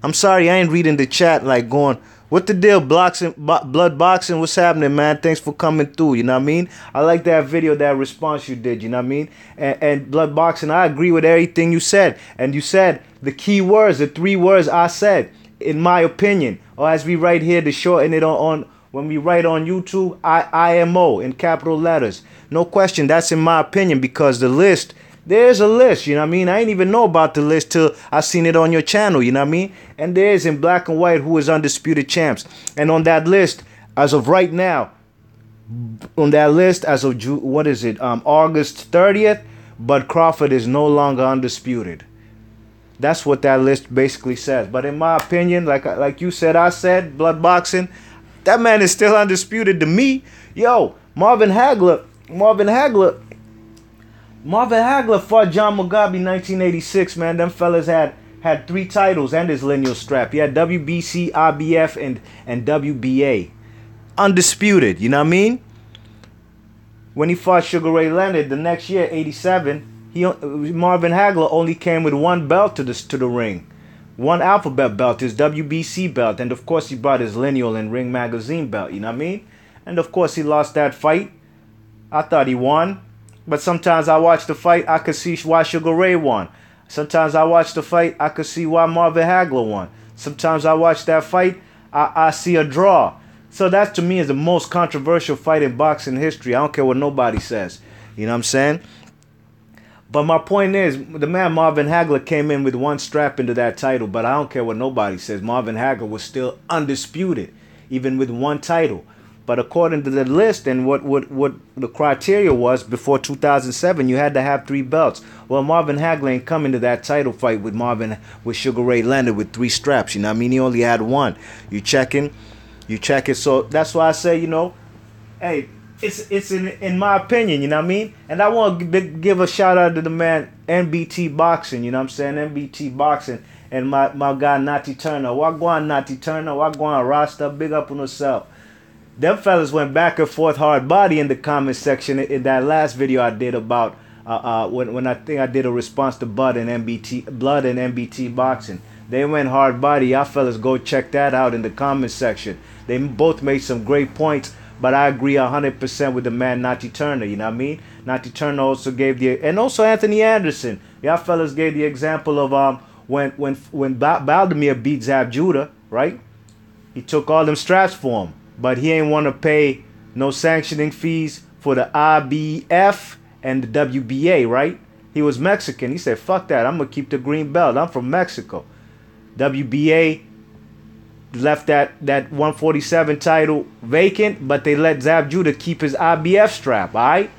I'm sorry, I ain't reading the chat like going, what the deal, blood boxing? What's happening, man? Thanks for coming through, you know what I mean? I like that video, that response you did, you know what I mean? And blood boxing, I agree with everything you said. And you said the key words, the three words I said. In my opinion, or as we write here to shorten it on when we write on YouTube, IMO in capital letters. No question, that's in my opinion, because the list, there's a list, you know what I mean? I ain't even know about the list till I seen it on your channel, you know what I mean? And there is in black and white who is undisputed champs. And on that list, as of right now, as of August 30th, Bud Crawford is no longer undisputed. That's what that list basically says. But in my opinion, like you said, I said, blood boxing, that man is still undisputed to me. Yo, Marvin Hagler fought John Mugabe 1986, man. Them fellas had 3 titles and his lineal strap. He had WBC, IBF, and WBA. Undisputed, you know what I mean? When he fought Sugar Ray Leonard the next year, 87, Marvin Hagler only came with 1 belt to the ring. 1 alphabet belt, his WBC belt. And of course he brought his lineal and Ring Magazine belt, you know what I mean? And of course he lost that fight. I thought he won. But sometimes I watch the fight, I could see why Sugar Ray won. Sometimes I watch the fight, I could see why Marvin Hagler won. Sometimes I watch that fight, I see a draw. So that to me is the most controversial fight in boxing history. I don't care what nobody says. You know what I'm saying? But my point is, the man Marvin Hagler came in with 1 strap into that title, but I don't care what nobody says. Marvin Hagler was still undisputed, even with 1 title. But according to the list and what the criteria was before 2007, you had to have 3 belts. Well, Marvin Hagler ain't come into that title fight with Sugar Ray Leonard with 3 straps. You know what I mean? He only had 1. You check it. So that's why I say, you know, hey, it's in my opinion, you know what I mean? And I want to give a shout out to the man NBT Boxing, you know what I'm saying? NBT Boxing and my guy Natty Turner. Wagwan Natty Turner, Wagwan Rasta, big up on yourself. Them fellas went back and forth hard body in the comment section in that last video I did about when I think I did a response to Blood and NBT Boxing. They went hard body. Y'all fellas go check that out in the comment section. They both made some great points, but I agree 100% with the man Natty Turner, you know what I mean? Natty Turner also gave and also Anthony Anderson. Y'all fellas gave the example of when Baldemir beat Zab Judah, right? He took all them straps for him, but he ain't want to pay no sanctioning fees for the IBF and the WBA, right? He was Mexican. He said, fuck that, I'm going to keep the green belt. I'm from Mexico. WBA left that 147 title vacant, but they let Zab Judah keep his IBF strap, all right?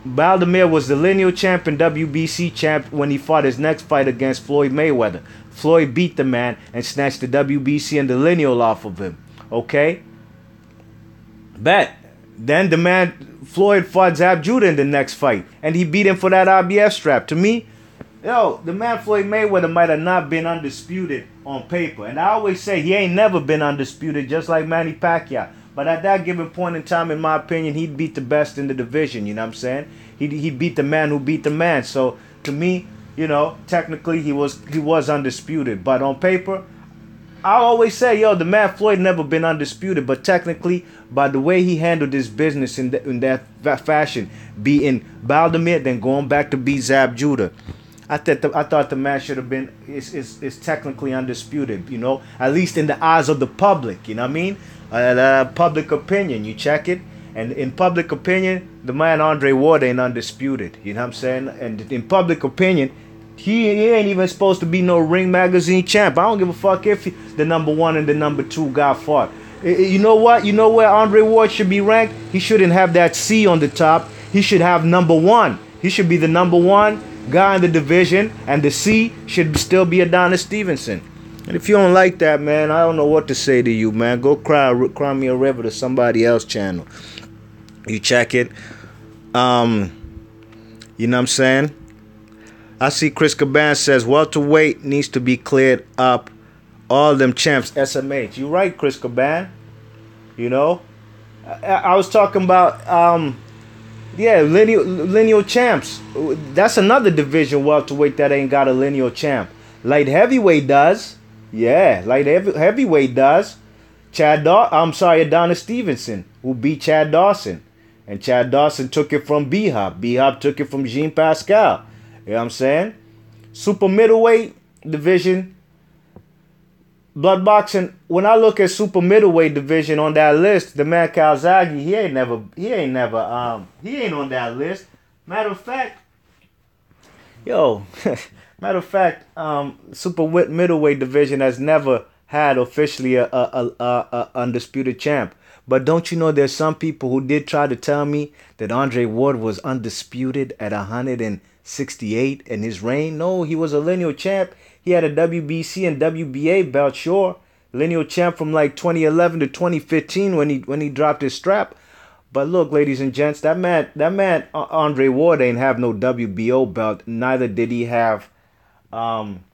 Baldemir was the lineal champ and WBC champ when he fought his next fight against Floyd Mayweather. Floyd beat the man and snatched the WBC and the lineal off of him, okay? Bet. Then the man, Floyd fought Zab Judah in the next fight, and he beat him for that IBF strap. To me, yo, the man Floyd Mayweather might have not been undisputed on paper. And I always say he ain't never been undisputed, just like Manny Pacquiao. But at that given point in time, in my opinion, he'd beat the best in the division, you know what I'm saying? He beat the man who beat the man. So, to me, you know, technically he was undisputed. But on paper, I always say, yo, the man Floyd never been undisputed. But technically, by the way he handled his business in that fashion, beating Baldemir, then going back to beat Zab Judah, I thought the man should have been is technically undisputed, you know, at least in the eyes of the public, you know what I mean? Public opinion, you check it, and in public opinion, the man Andre Ward ain't undisputed, you know what I'm saying? And in public opinion, he ain't even supposed to be no Ring Magazine champ. I don't give a fuck if the number 1 and the number 2 got fought. You know what? You know where Andre Ward should be ranked? He shouldn't have that C on the top. He should have number 1. He should be the number 1 guy in the division, and the C should still be Adonis Stevenson. And if you don't like that, man, I don't know what to say to you, man. Go cry me a river to somebody else's channel. You check it. You know what I'm saying? I see Chris Caban says welterweight needs to be cleared up. All them champs, SMH. You right, Chris Caban. You know, I was talking about lineal champs. That's another division welterweight that ain't got a lineal champ. Light heavyweight does. Yeah, light heavyweight does. Adonis Stevenson, who beat Chad Dawson. And Chad Dawson took it from B-Hop. B-Hop took it from Jean Pascal. You know what I'm saying? Super middleweight division. Blood boxing, when I look at super middleweight division on that list, the man Calzaghe, he ain't on that list. Matter of fact, super middleweight division has never had officially a undisputed champ. But don't you know there's some people who did try to tell me that Andre Ward was undisputed at 168 in his reign? No, he was a lineal champ. He had a WBC and WBA belt, sure. Lineal champ from like 2011 to 2015 when he dropped his strap. But look, ladies and gents, that man Andre Ward ain't have no WBO belt. Neither did he have um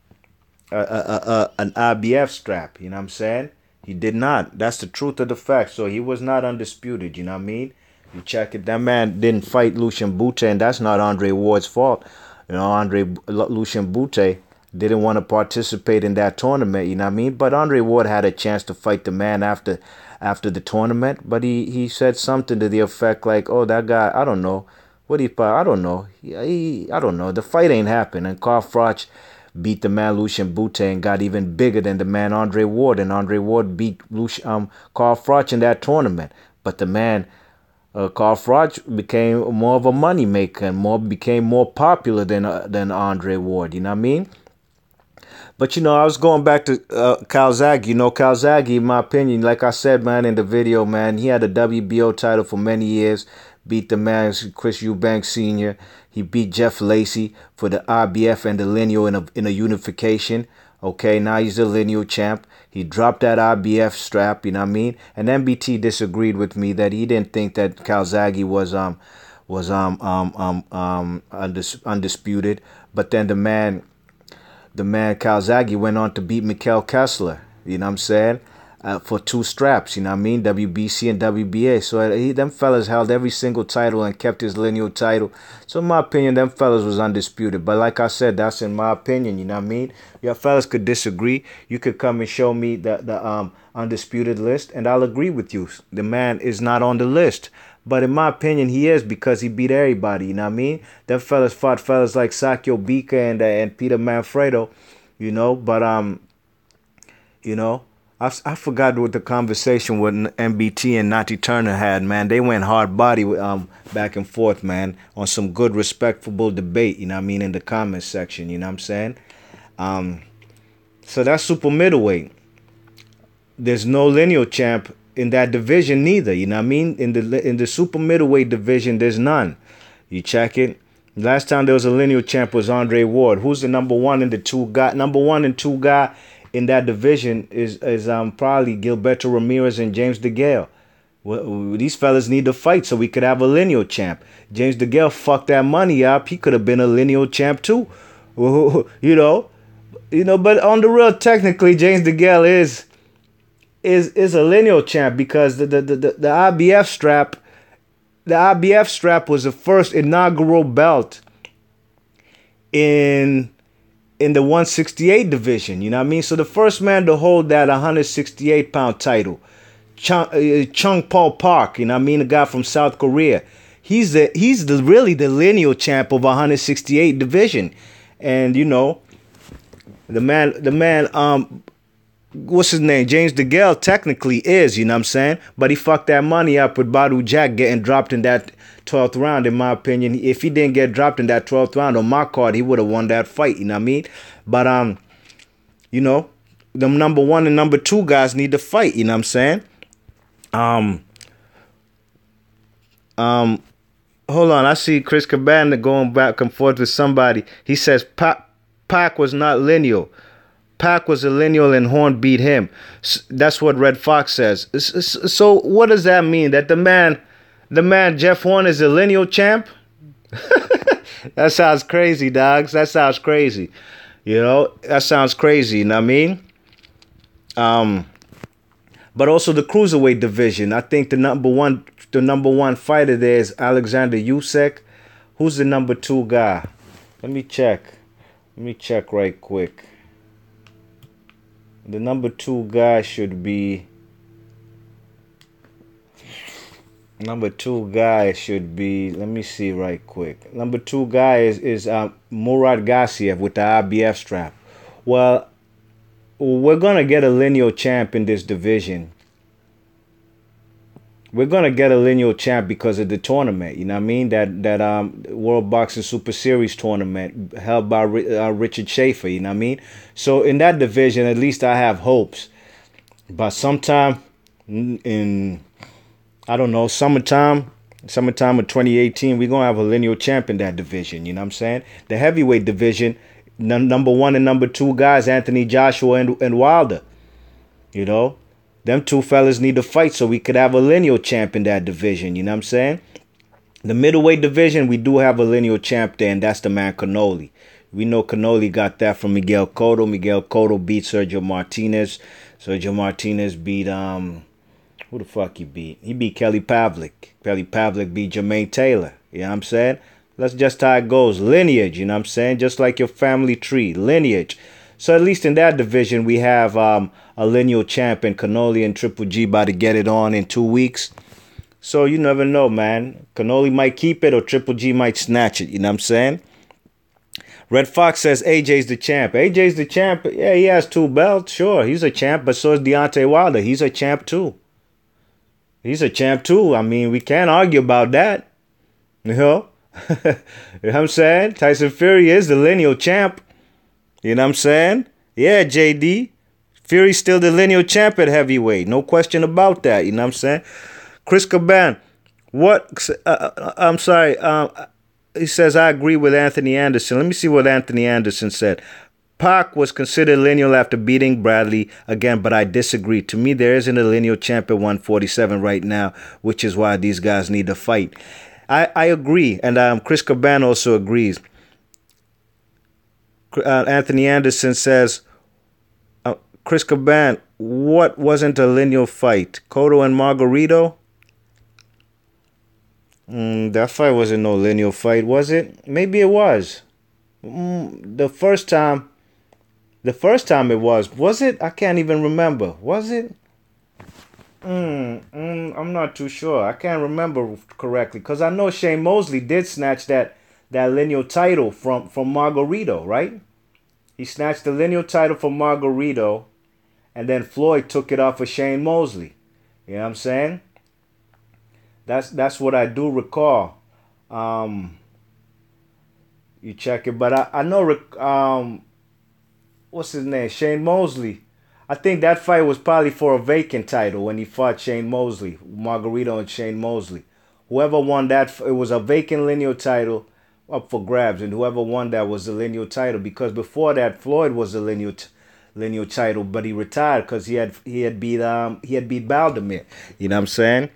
an IBF strap. You know what I'm saying? He did not. That's the truth of the fact. So he was not undisputed. You know what I mean? You check it. That man didn't fight Lucian Bute, and that's not Andre Ward's fault. You know, Lucian Bute didn't want to participate in that tournament. You know what I mean? But Andre Ward had a chance to fight the man after the tournament. But he said something to the effect like, "Oh, that guy, I don't know. I don't know. I don't know. The fight ain't happened." And Carl Froch beat the man Lucian Bute and got even bigger than the man Andre Ward. And Andre Ward beat Carl Froch in that tournament. But the man Carl Froch became more of a money maker and became more popular than Andre Ward. You know what I mean? But, you know, I was going back to Calzaghe. You know, Calzaghe, in my opinion, like I said, man, in the video, man, he had a WBO title for many years. Beat the man, Chris Eubanks Sr. He beat Jeff Lacey for the IBF and the lineal in a unification. Okay, now he's the lineal champ. He dropped that IBF strap, you know what I mean? And MBT disagreed with me that he didn't think that Calzaghe was undisputed. But then the man Calzaghe went on to beat Mikkel Kessler, you know what I'm saying, for 2 straps, you know what I mean, WBC and WBA. So them fellas held every single title and kept his lineal title. So in my opinion, them fellas was undisputed. But like I said, that's in my opinion, you know what I mean. Your fellas could disagree. You could come and show me the undisputed list, and I'll agree with you. The man is not on the list. But in my opinion, he is, because he beat everybody, you know what I mean? Them fellas fought fellas like Sakio Bika and Peter Manfredo, you know. But, you know, I forgot what the conversation with MBT and Nati Turner had, man. They went hard body back and forth, man, on some good, respectable debate, you know what I mean, in the comments section, you know what I'm saying? So that's super middleweight. There's no lineal champ in that division neither, you know what I mean? In the super middleweight division, there's none. You check it. Last time there was a lineal champ was Andre Ward. Who's the number 1 and 2 guy? Number 1 and 2 guy in that division is probably Gilberto Ramirez and James DeGale. Well, these fellas need to fight so we could have a lineal champ. James DeGale fucked that money up. He could have been a lineal champ too. You know. But on the real, technically, James DeGale is a lineal champ, because the IBF strap, was the first inaugural belt in the 168 division, you know what I mean? So the first man to hold that 168 pound title, Chung Paul Park, you know what I mean, the guy from South Korea. He's really the lineal champ of 168 division. And you know, the man what's his name? James DeGale technically is, you know what I'm saying? But he fucked that money up with Badou Jack getting dropped in that 12th round, in my opinion. If he didn't get dropped in that 12th round on my card, he would have won that fight, you know what I mean? But, you know, the number 1 and number 2 guys need to fight, you know what I'm saying? Hold on, I see Chris Cabana going back and forth with somebody. He says Pac was not lineal. Pac was a lineal and Horn beat him. That's what Red Fox says. So what does that mean? That the man Jeff Horn is a lineal champ? That sounds crazy, dogs. That sounds crazy. You know, that sounds crazy, you know what I mean? But also the cruiserweight division. I think the number one fighter there is Alexander Usyk. Who's the number 2 guy? Let me check right quick. The number 2 guy should be. Let me see right quick. Number 2 guy is Murad Gassiev with the IBF strap. Well, we're gonna get a lineal champ in this division. We're gonna get a lineal champ because of the tournament. You know what I mean? That World Boxing Super Series tournament held by Richard Schaefer. You know what I mean? So in that division, at least I have hopes. But sometime in I don't know, summertime of 2018, we're going to have a lineal champ in that division. You know what I'm saying? The heavyweight division, number one and number two guys, Anthony Joshua and Wilder. You know, them two fellas need to fight so we could have a lineal champ in that division. You know what I'm saying? The middleweight division, we do have a lineal champ there, and that's the man Canoli. We know Canoli got that from Miguel Cotto. Miguel Cotto beat Sergio Martinez. Sergio Martinez beat who the fuck he beat? He beat Kelly Pavlik. Kelly Pavlik beat Jermaine Taylor. You know what I'm saying? That's just how it goes. Lineage, you know what I'm saying? Just like your family tree. Lineage. So at least in that division, we have a lineal champion, Canoli and Triple G, about to get it on in 2 weeks. So you never know, man. Canoli might keep it or Triple G might snatch it. You know what I'm saying? Red Fox says AJ's the champ. AJ's the champ. Yeah, he has 2 belts. Sure, he's a champ. But so is Deontay Wilder. He's a champ too. He's a champ too. I mean, we can't argue about that. You know? You know what I'm saying? Tyson Fury is the lineal champ. You know what I'm saying? Yeah, JD. Fury's still the lineal champ at heavyweight. No question about that. You know what I'm saying? Chris Caban. What? I'm sorry. He says, I agree with Anthony Anderson. Let me see what Anthony Anderson said. Pac was considered lineal after beating Bradley again, but I disagree. To me, there isn't a lineal champ at 147 right now, which is why these guys need to fight. I agree, and Chris Caban also agrees. Anthony Anderson says, Chris Caban, what wasn't a lineal fight? Cotto and Margarito? That fight wasn't no lineal fight, was it? Maybe it was. The first time it was it? I can't even remember. Was it? I'm not too sure. I can't remember correctly because I know Shane Mosley did snatch that lineal title from Margarito, right? He snatched the lineal title from Margarito, and then Floyd took it off of Shane Mosley. You know what I'm saying? That's what I do recall. You check it, but I know what's his name? Shane Mosley. I think that fight was probably for a vacant title when he fought Shane Mosley, Margarito and Shane Mosley. Whoever won that, it was a vacant lineal title up for grabs, and whoever won that was the lineal title. Because before that, Floyd was the lineal title, but he retired because he had beat Baldomir. You know what I'm saying?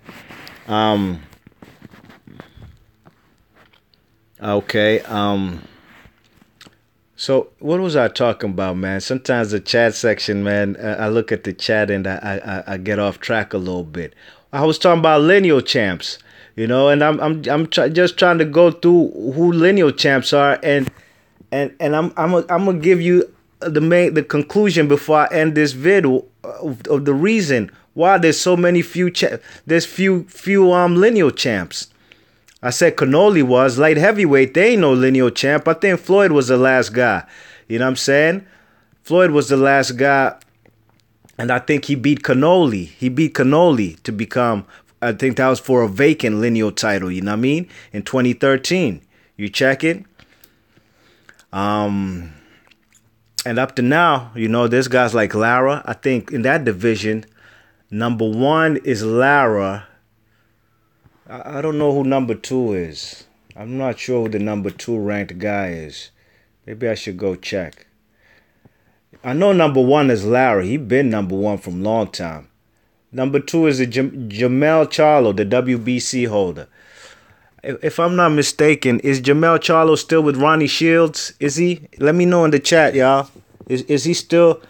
Okay. So what was I talking about, man? Sometimes the chat section, man, I look at the chat and I get off track a little bit. I was talking about lineal champs, you know, and I'm just trying to go through who lineal champs are, and I'm gonna give you the conclusion before I end this video of the reason why there's so many few lineal champs. I said Canoli was light heavyweight. They ain't no lineal champ. I think Floyd was the last guy. You know what I'm saying? Floyd was the last guy, and I think he beat Canoli. He beat Canoli to become, I think that was for a vacant lineal title, you know what I mean? In 2013. You check it. And up to now, you know, there's guys like Lara. I think in that division, number 1 is Lara. I don't know who number 2 is. I'm not sure who the number 2 ranked guy is. Maybe I should go check. I know number 1 is Larry. He been number 1 from long time. Number 2 is Jamel Charlo, the WBC holder. If I'm not mistaken, is Jamel Charlo still with Ronnie Shields? Is he? Let me know in the chat, y'all. Is he still?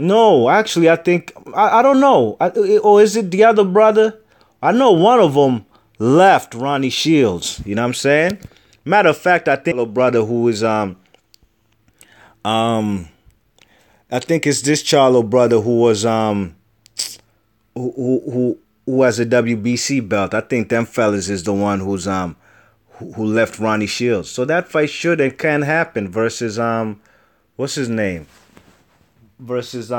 No, actually, I think I don't know. Or is it the other brother? I know one of them left Ronnie Shields. You know what I'm saying? Matter of fact, I think a brother who is I think it's this Charlo brother who was who has a WBC belt. I think them fellas is the one who's who left Ronnie Shields. So that fight should and can happen versus what's his name? Versus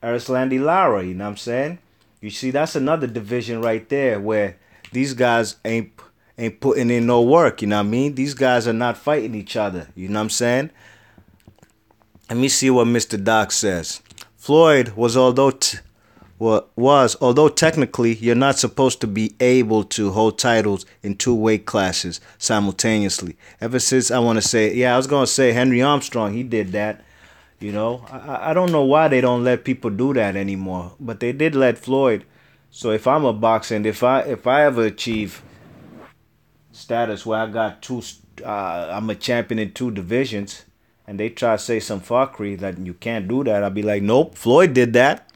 Arislandi Lara, you know what I'm saying? You see, that's another division right there where these guys ain't putting in no work, you know what I mean? These guys are not fighting each other, you know what I'm saying? Let me see what Mr. Doc says. Floyd was was, although technically you're not supposed to be able to hold titles in two weight classes simultaneously. Ever since I want to say, yeah, I was going to say Henry Armstrong, he did that. You know, I don't know why they don't let people do that anymore, but they did let Floyd. So if I'm a boxer and if I ever achieve status where I got I'm a champion in two divisions, and they try to say some fuckery that you can't do that, I'll be like, nope, Floyd did that.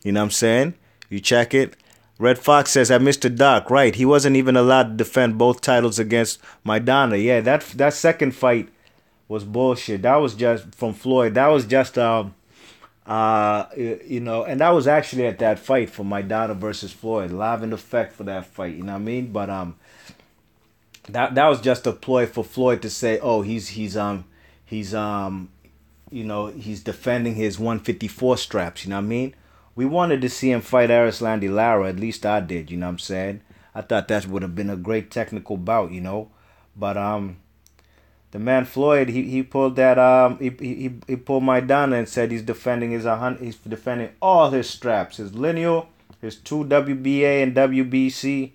You know what I'm saying? You check it. Red Fox says that Mr. Doc, right? He wasn't even allowed to defend both titles against Maidana. Yeah, that second fight was bullshit. That was just from Floyd. That was just you know, and that was actually at that fight for Maidana versus Floyd, live in effect for that fight. You know what I mean? But that was just a ploy for Floyd to say, oh, he's you know, he's defending his 154 straps. You know what I mean? We wanted to see him fight Erislandy Lara. At least I did. You know what I'm saying? I thought that would have been a great technical bout. You know, but the man Floyd, he pulled that he pulled Maidana and said he's defending he's defending all his straps, his lineal, his two WBA and WBC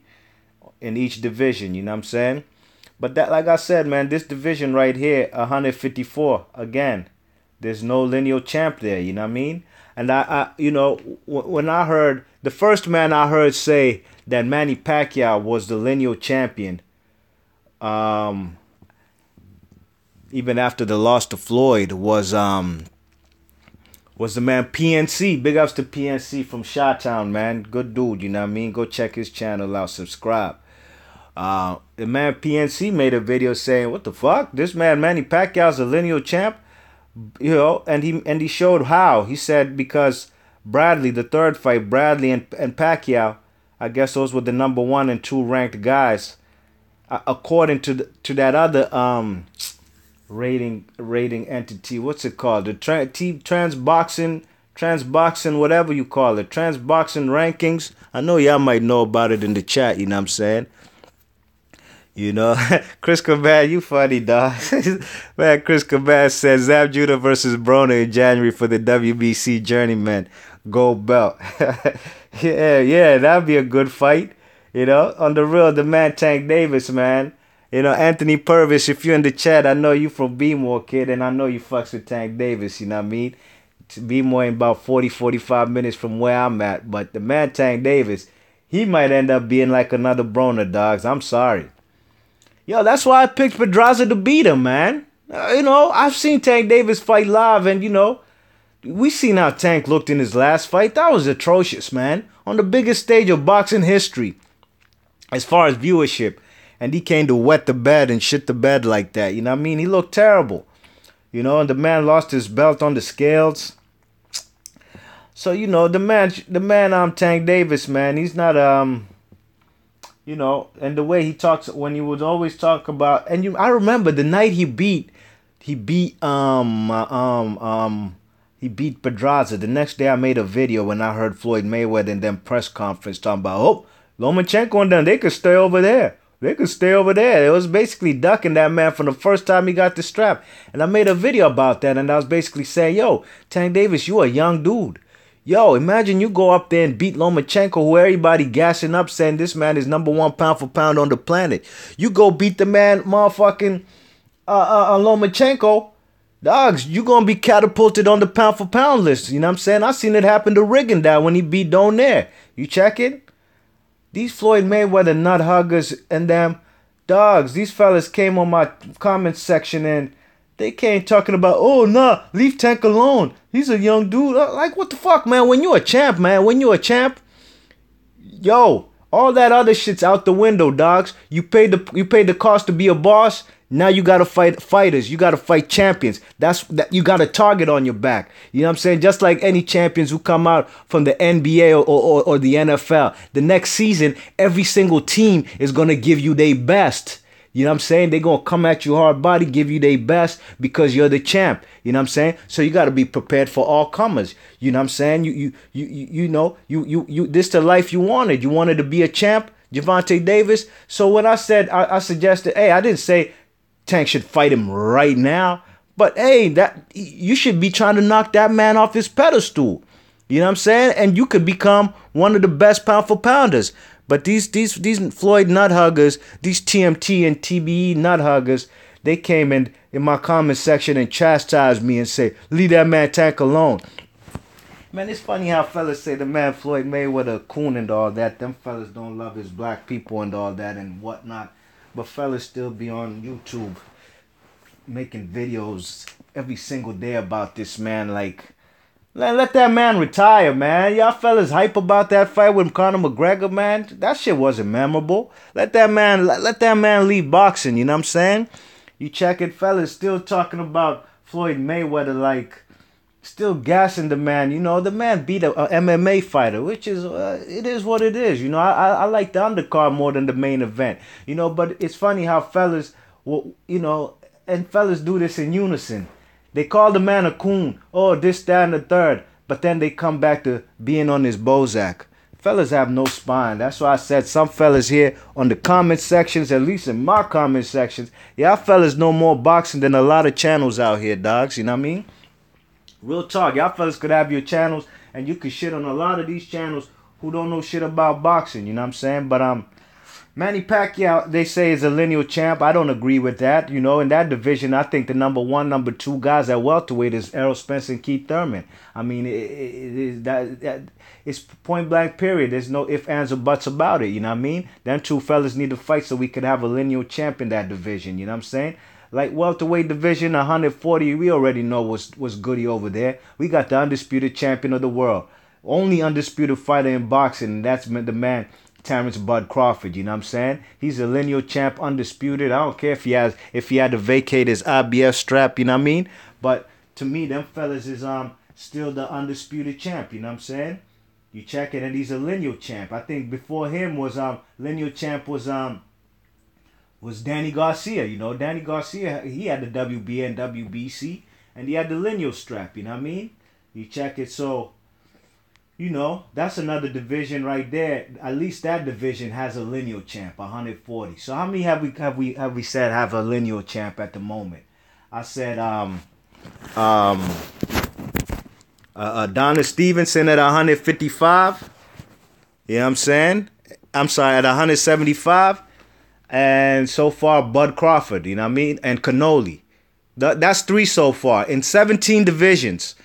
in each division. You know what I'm saying? But that, like I said, man, this division right here, 154, again, there's no lineal champ there. You know what I mean? And I you know, when I heard the first man I heard say that Manny Pacquiao was the lineal champion, even after the loss to Floyd, was the man PNC. Big ups to PNC from Chi-Town, man. Good dude, you know what I mean? Go check his channel out, subscribe. The man PNC made a video saying, what the fuck? This man Manny Pacquiao's a lineal champ? You know, and he showed how. He said because Bradley, the third fight, Bradley and Pacquiao, I guess those were the number 1 and 2 ranked guys, according to that other rating entity. What's it called? The transboxing, whatever you call it, transboxing rankings. I know y'all might know about it in the chat. You know what I'm saying? You know, Chris Caban, you funny, dog. Man, Chris Caban says Zab Judah versus Broner in January for the WBC Journeyman Gold Belt. yeah, that'd be a good fight. You know, on the real, the man Tank Davis, man. You know, Anthony Purvis, if you're in the chat, I know you from B-More, kid, and I know you fucks with Tank Davis, you know what I mean? B-More in about 40, 45 minutes from where I'm at. But the man Tank Davis, he might end up being like another Broner, dogs. I'm sorry. Yo, that's why I picked Pedraza to beat him, man. You know, I've seen Tank Davis fight live, and, you know, we seen how Tank looked in his last fight. That was atrocious, man. On the biggest stage of boxing history, as far as viewership. And he came to wet the bed and shit the bed like that. You know what I mean? He looked terrible. You know, and the man lost his belt on the scales. So, you know, the man, Tank Davis, man, he's not, you know, and the way he talks, when he would always talk about, and I remember the night he beat Pedraza. The next day I made a video when I heard Floyd Mayweather in them press conference talking about, oh, Lomachenko and them, they could stay over there. They could stay over there. It was basically ducking that man from the first time he got the strap. And I made a video about that, and I was basically saying, yo, Tank Davis, you a young dude. Yo, imagine you go up there and beat Lomachenko, who everybody gassing up saying this man is number 1 pound for pound on the planet. You go beat the man, motherfucking Lomachenko, dogs, you gonna be catapulted on the pound for pound list. You know what I'm saying? I seen it happen to Rigondeaux when he beat Donaire. You check it? These Floyd Mayweather nut huggers and them dogs, these fellas came on my comment section and they came talking about, oh, nah, leave Tank alone. He's a young dude. Like, what the fuck, man? When you a champ, man, yo, all that other shit's out the window, dogs. You paid the cost to be a boss. Now you gotta fight fighters. You gotta fight champions. That you got a target on your back. You know what I'm saying? Just like any champions who come out from the NBA or the NFL. The next season, every single team is gonna give you their best. You know what I'm saying? They're going to come at you hard body, give you their best because you're the champ. You know what I'm saying? So you got to be prepared for all comers. You know what I'm saying? You know, this the life you wanted. You wanted to be a champ, Gervonta Davis. So when I said, I suggested, hey, I didn't say Tank should fight him right now. But, hey, that you should be trying to knock that man off his pedestal. You know what I'm saying? And you could become one of the best pound for pounders. But these Floyd nut huggers, these TMT and TBE nut huggers, they came in my comment section and chastised me and say, leave that man Tank alone. Man, it's funny how fellas say the man Floyd Mayweather a coon and all that. Them fellas don't love his black people and all that and whatnot. But fellas still be on YouTube making videos every single day about this man. Like, let that man retire, man. Y'all fellas hype about that fight with Conor McGregor, man. That shit wasn't memorable. Let that man leave boxing, you know what I'm saying? You check it, fellas still talking about Floyd Mayweather like still gassing the man. You know, the man beat a MMA fighter, which is, it is what it is. You know, I like the undercard more than the main event. You know, but it's funny how fellas, you know, and fellas do this in unison. They call the man a coon, oh, this, that, and the third. But then they come back to being on his Bozak. Fellas have no spine. That's why I said some fellas here on the comment sections, at least in my comment sections, y'all fellas know more boxing than a lot of channels out here, dogs. You know what I mean? Real talk, y'all fellas could have your channels and you could shit on a lot of these channels who don't know shit about boxing, you know what I'm saying? But Manny Pacquiao, they say, is a lineal champ. I don't agree with that. You know, in that division, I think the number one, number two guys at welterweight is Errol Spence and Keith Thurman. I mean, it's point blank period. There's no ifs, ands, or buts about it. You know what I mean? Them two fellas need to fight so we could have a lineal champ in that division. You know what I'm saying? Like welterweight division, 140, we already know what's goody over there. We got the undisputed champion of the world. Only undisputed fighter in boxing, and that's the man, Terrence Bud Crawford, you know what I'm saying? He's a lineal champ, undisputed. I don't care if he had to vacate his IBF strap, you know what I mean? But to me, them fellas is still the undisputed champ, you know what I'm saying? You check it, and he's a lineal champ. I think before him was lineal champ was Danny Garcia, you know. Danny Garcia, he had the WBA and WBC, and he had the lineal strap, you know what I mean? You check it, so you know, that's another division right there. At least that division has a lineal champ, 140. So how many have we said have a lineal champ at the moment? I said Adonis Stevenson at 155. You know what I'm saying? I'm sorry, at 175. And so far, Bud Crawford, you know what I mean? And Cannoli. That's 3 so far in 17 divisions.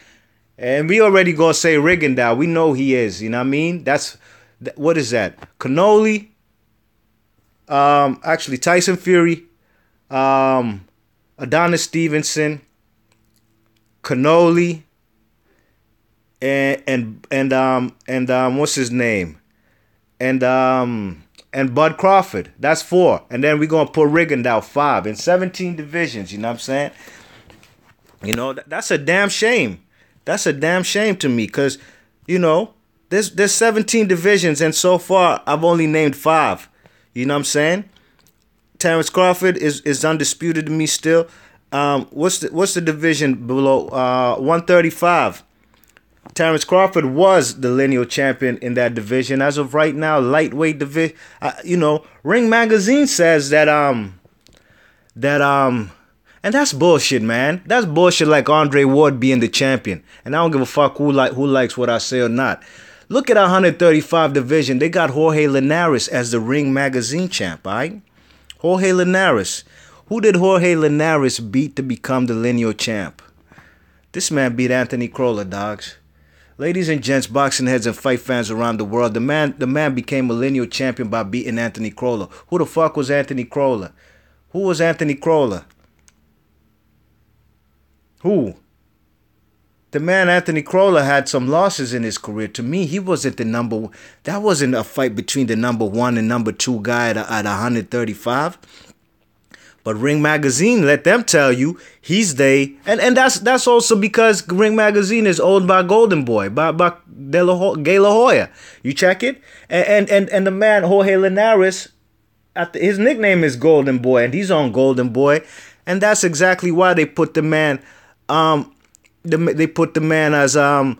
And we already gonna say Rigondeaux. We know he is. You know what I mean? What is that? Cannoli. Actually, Tyson Fury. Adonis Stevenson. Cannoli. And what's his name? And Bud Crawford. That's 4. And then we're gonna put Rigondeaux 5 in 17 divisions. You know what I'm saying? You know, that's a damn shame. That's a damn shame to me because, you know, there's 17 divisions and so far I've only named 5. You know what I'm saying? Terrence Crawford is undisputed to me still. What's the division below 135? Terrence Crawford was the lineal champion in that division. As of right now, lightweight division. You know, Ring Magazine says that and that's bullshit, man. That's bullshit like Andre Ward being the champion. And I don't give a fuck who likes what I say or not. Look at our 135 division. They got Jorge Linares as the Ring Magazine champ, all right? Jorge Linares. Who did Jorge Linares beat to become the lineal champ? This man beat Anthony Crolla, dogs. Ladies and gents, boxing heads and fight fans around the world, the man became a lineal champion by beating Anthony Crolla. Who the fuck was Anthony Crolla? Who was Anthony Crolla? Who? The man Anthony Crolla had some losses in his career. To me, he wasn't the number one. That wasn't a fight between the number 1 and number 2 guy at 135. But Ring Magazine, let them tell you, he's they. And that's also because Ring Magazine is owned by Golden Boy, by Gay La Hoya. You check it? And the man, Jorge Linares, his nickname is Golden Boy, and he's on Golden Boy. And that's exactly why they put the man... they put the man as the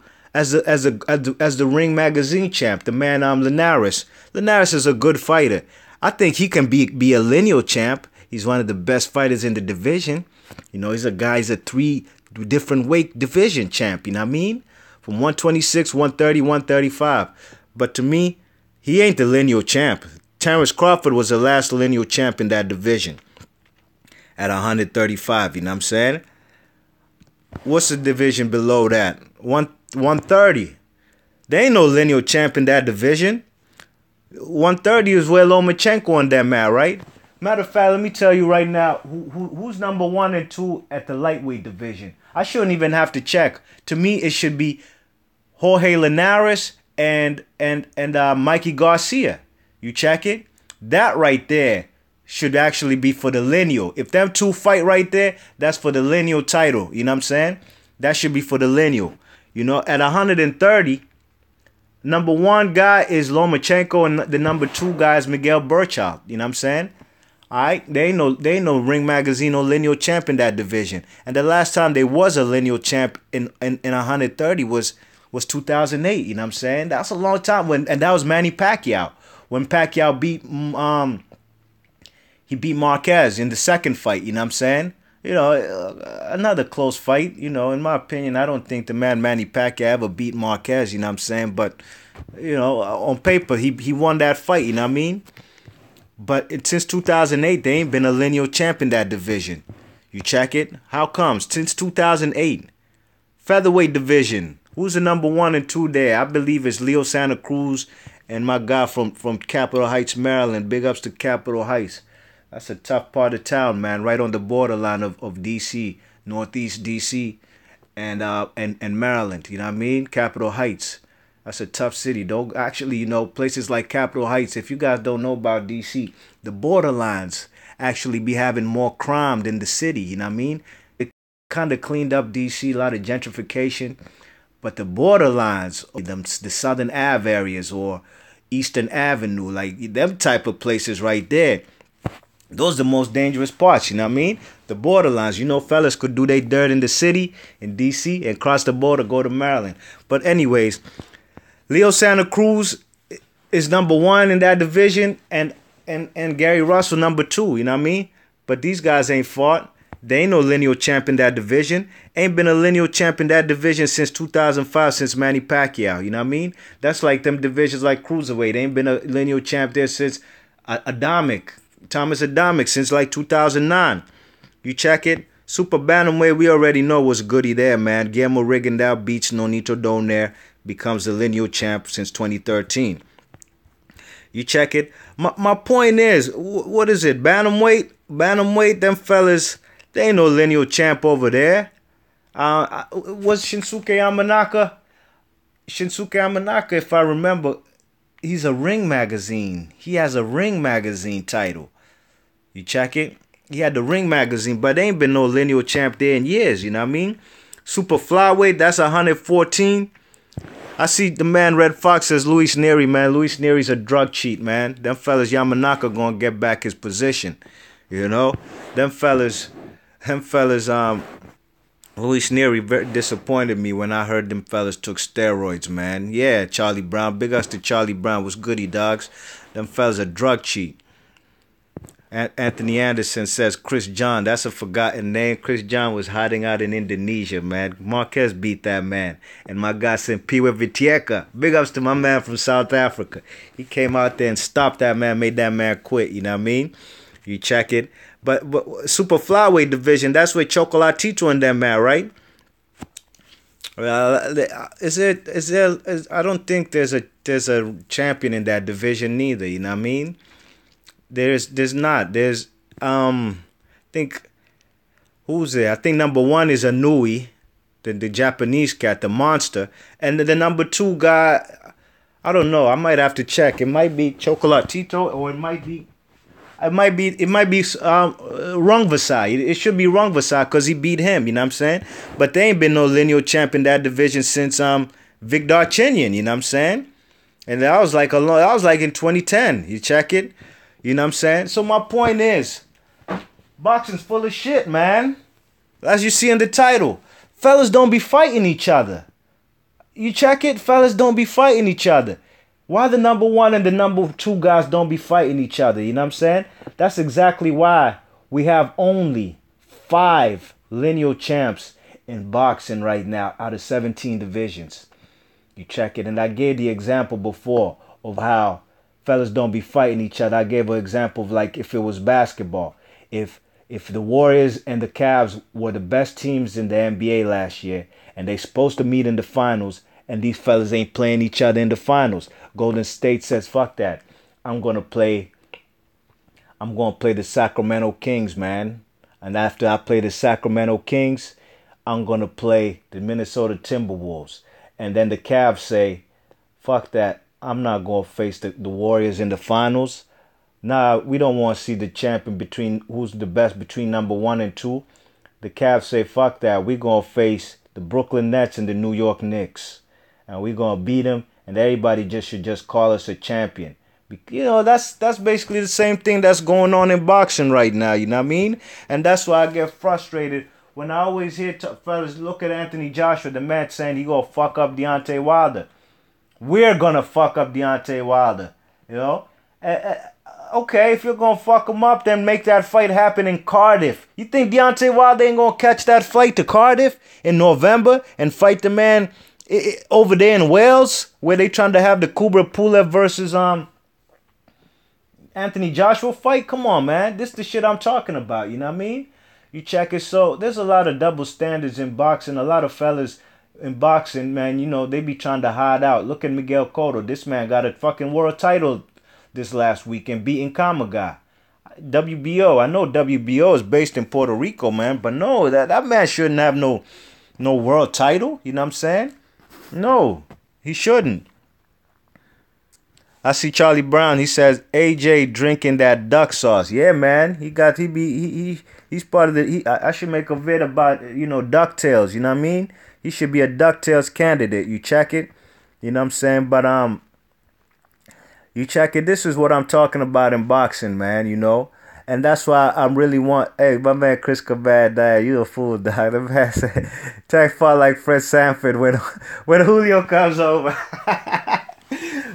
Ring Magazine champ, the man Linares. Linares is a good fighter. I think he can be a lineal champ. He's one of the best fighters in the division. You know, he's a 3 different weight division champ, you know what I mean? from 126, 130, 135. But to me, he ain't the lineal champ. Terrence Crawford was the last lineal champ in that division at 135. You know what I'm saying? What's the division below that? 130. There ain't no lineal champ in that division. 130 is where Lomachenko on them at, right? Matter of fact, let me tell you right now, who's number 1 and 2 at the lightweight division? I shouldn't even have to check. To me, it should be Jorge Linares and Mikey Garcia. You check it? That right there should actually be for the lineal. If them two fight right there, that's for the lineal title. You know what I'm saying? That should be for the lineal. You know, at 130, number 1 guy is Lomachenko and the number 2 guy is Miguel Berchelt. You know what I'm saying? All right, they ain't no Ring Magazine or lineal champ in that division. And the last time there was a lineal champ in 130 was 2008. You know what I'm saying? That's a long time. And that was Manny Pacquiao. When Pacquiao beat he beat Marquez in the second fight. You know what I'm saying? You know, another close fight. You know, in my opinion, I don't think the man Manny Pacquiao ever beat Marquez. You know what I'm saying? But you know, on paper, he won that fight. You know what I mean? But since 2008, there ain't been a lineal champ in that division. You check it? How comes? Since 2008. Featherweight division. Who's the number 1 and 2 there? I believe it's Leo Santa Cruz and my guy from Capitol Heights, Maryland. Big ups to Capitol Heights. That's a tough part of town, man. Right on the borderline of D.C., Northeast D.C. and Maryland. You know what I mean? Capitol Heights. That's a tough city. Don't actually, you know, places like Capitol Heights. If you guys don't know about D.C., the borderlines actually be having more crime than the city. You know what I mean? It kind of cleaned up D.C. A lot of gentrification, but the borderlines, the Southern Ave areas or Eastern Avenue, like them type of places right there, those are the most dangerous parts. You know what I mean? The borderlines. You know, fellas could do their dirt in the city, in D.C., and cross the border, go to Maryland. But anyways, Leo Santa Cruz is number 1 in that division, and Gary Russell number 2. You know what I mean? But these guys ain't fought. There ain't no lineal champ in that division. Ain't been a lineal champ in that division since 2005, since Manny Pacquiao. You know what I mean? That's like them divisions like Cruiserweight. Ain't been a lineal champ there since Thomas Adamic, since like 2009. You check it? Super Bantamweight, we already know what's goody there, man. Guillermo Rigondeaux beats Nonito Donaire, becomes the lineal champ since 2013. You check it. My point is, what is it? Bantamweight, them fellas, they ain't no lineal champ over there. Was Shinsuke Yamanaka? Shinsuke Yamanaka, if I remember, he's a Ring Magazine. He has a Ring Magazine title. You check it? He had the Ring Magazine, but there ain't been no lineal champ there in years, you know what I mean? Super Flyweight, that's 114. I see the man Red Fox says Luis Nery, man. Luis Nery's a drug cheat, man. Them fellas Yamanaka gonna get back his position. You know? Them fellas, Luis Nery very disappointed me when I heard them fellas took steroids, man. Yeah, Charlie Brown. Big ups to Charlie Brown. What's goody, dogs? Them fellas a drug cheat. Anthony Anderson says Chris John. That's a forgotten name. Chris John was hiding out in Indonesia, man. Marquez beat that man. And my guy Simpiwe Vitieka. Big ups to my man from South Africa. He came out there and stopped that man, made that man quit. You know what I mean? You check it. But Super Flyweight division, that's where Chocolatito and them at, right? I don't think there's a champion in that division neither. You know what I mean? There's not. There's I think who's there? I think number 1 is Anui, the Japanese cat, the monster, and the number 2 guy, I don't know. I might have to check. It might be Chocolatito, or it might be Rungvisai. It should be Rungvisai because he beat him. You know what I'm saying? But there ain't been no lineal champ in that division since Vic Darchinyan. You know what I'm saying? And that was like in 2010. You check it. You know what I'm saying? So my point is, boxing's full of shit, man. As you see in the title, fellas don't be fighting each other. You check it? Fellas don't be fighting each other. Why the number 1 and the number 2 guys don't be fighting each other? You know what I'm saying? That's exactly why we have only 5 lineal champs in boxing right now out of 17 divisions. You check it. And I gave the example before of how fellas don't be fighting each other. I gave an example of like if it was basketball. If if the Warriors and the Cavs were the best teams in the NBA last year and they supposed to meet in the finals and these fellas ain't playing each other in the finals, Golden State says, fuck that. I'm gonna play the Sacramento Kings, man. And after I play the Sacramento Kings, I'm going to play the Minnesota Timberwolves. And then the Cavs say, fuck that. I'm not going to face the Warriors in the finals. Nah, we don't want to see the champion between who's the best between number 1 and 2. The Cavs say, fuck that. We're going to face the Brooklyn Nets and the New York Knicks. And we're going to beat them. And everybody should just call us a champion. You know, that's basically the same thing that's going on in boxing right now, you know what I mean? And that's why I get frustrated when I always hear fellas look at Anthony Joshua, the man saying he gonna fuck up Deontay Wilder. We're gonna fuck up Deontay Wilder, you know? Okay, if you're gonna fuck him up, then make that fight happen in Cardiff. You think Deontay Wilder ain't gonna catch that flight to Cardiff in November and fight the man over there in Wales, where they trying to have the Kubra Pulev versus Anthony Joshua fight? Come on, man. This is the shit I'm talking about. You know what I mean? You check it. So there's a lot of double standards in boxing. A lot of fellas in boxing, man, you know, they be trying to hide out. Look at Miguel Cotto. This man got a fucking world title this last weekend beating Kamaga. WBO. I know WBO is based in Puerto Rico, man. But no, that man shouldn't have no world title. You know what I'm saying? No, he shouldn't. I see Charlie Brown. He says AJ drinking that duck sauce. Yeah, man. He's part of the. I should make a vid about DuckTales. You know what I mean? He should be a DuckTales candidate. You check it. You know what I'm saying? But you check it. This is what I'm talking about in boxing, man. You know, and that's why I really want. Hey, my man Chris Cabad died. You a fool, dog. The man said, "Tag fought like Fred Sanford when Julio comes over."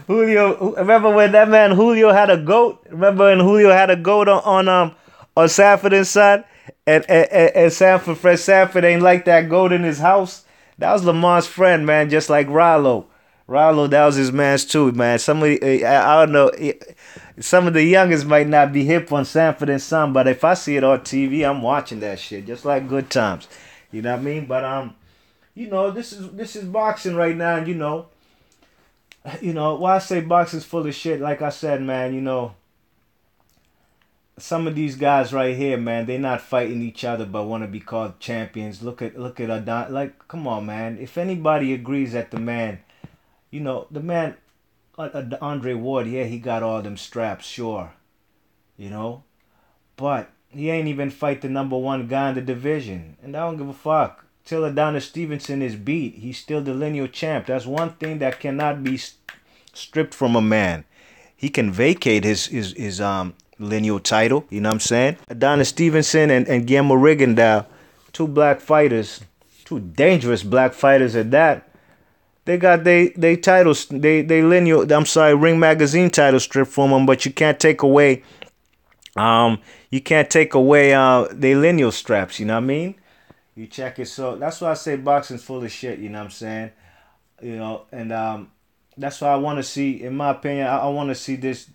Julio, remember when that man Julio had a goat? Remember when Julio had a goat on Sanford and Son? And Sanford, Fred Sanford ain't like that goat in his house. That was Lamar's friend, man, just like Rollo. Rollo, that was his man's too, man. I don't know, some of the youngest might not be hip on Sanford and Son, but if I see it on TV, I'm watching that shit, just like Good Times. You know what I mean? But this is boxing right now, and why I say boxing's full of shit, like I said, man, some of these guys right here, man, they not fighting each other but want to be called champions. Look at Adon. Like, come on, man. If anybody agrees that the man, Andre Ward, yeah, he got all them straps, sure, but he ain't even fight the number 1 guy in the division, and I don't give a fuck. Till Adonis Stevenson is beat, he's still the lineal champ. That's one thing that cannot be stripped from a man. He can vacate his lineal title, you know what I'm saying? Adonis Stevenson and Guillermo Rigondeaux, 2 black fighters, 2 dangerous black fighters at that. They got they titles, they lineal, Ring Magazine title stripped from them, but you can't take away their lineal straps, you know what I mean? You check it. So that's why I say boxing's full of shit, you know what I'm saying? And that's why I want to see, in my opinion, I want to see this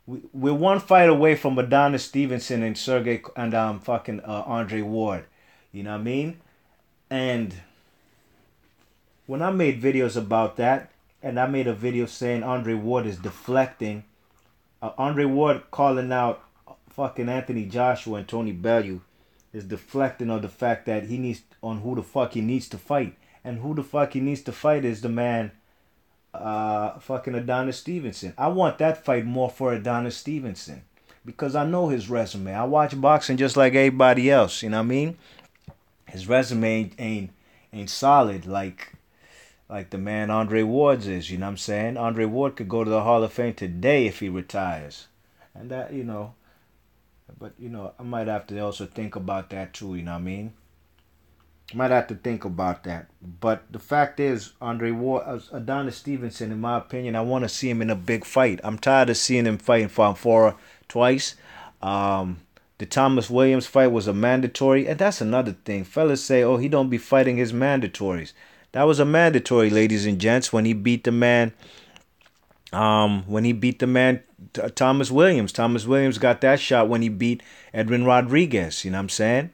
we're one fight away from Adonis Stevenson and Andre Ward. You know what I mean? And when I made videos about that, and I made a video saying Andre Ward is deflecting, Andre Ward calling out fucking Anthony Joshua and Tony Bellew is deflecting on the fact that who the fuck he needs to fight. And who the fuck he needs to fight is the man, fucking Adonis Stevenson. I want that fight more for Adonis Stevenson because I know his resume. I watch boxing just like everybody else, you know what I mean? His resume ain't solid like the man Andre Ward's is, you know what I'm saying? Andre Ward could go to the Hall of Fame today if he retires. And that, but, I might have to also think about that too, you know what I mean? Might have to think about that. But the fact is, Andre Ward, Adonis Stevenson, in my opinion, I want to see him in a big fight. I'm tired of seeing him fighting Fonfora twice. The Thomas Williams fight was a mandatory. And that's another thing. Fellas say, oh, he don't be fighting his mandatories. That was a mandatory, ladies and gents, when he beat the man. Thomas Williams. Thomas Williams got that shot when he beat Edwin Rodriguez. You know what I'm saying?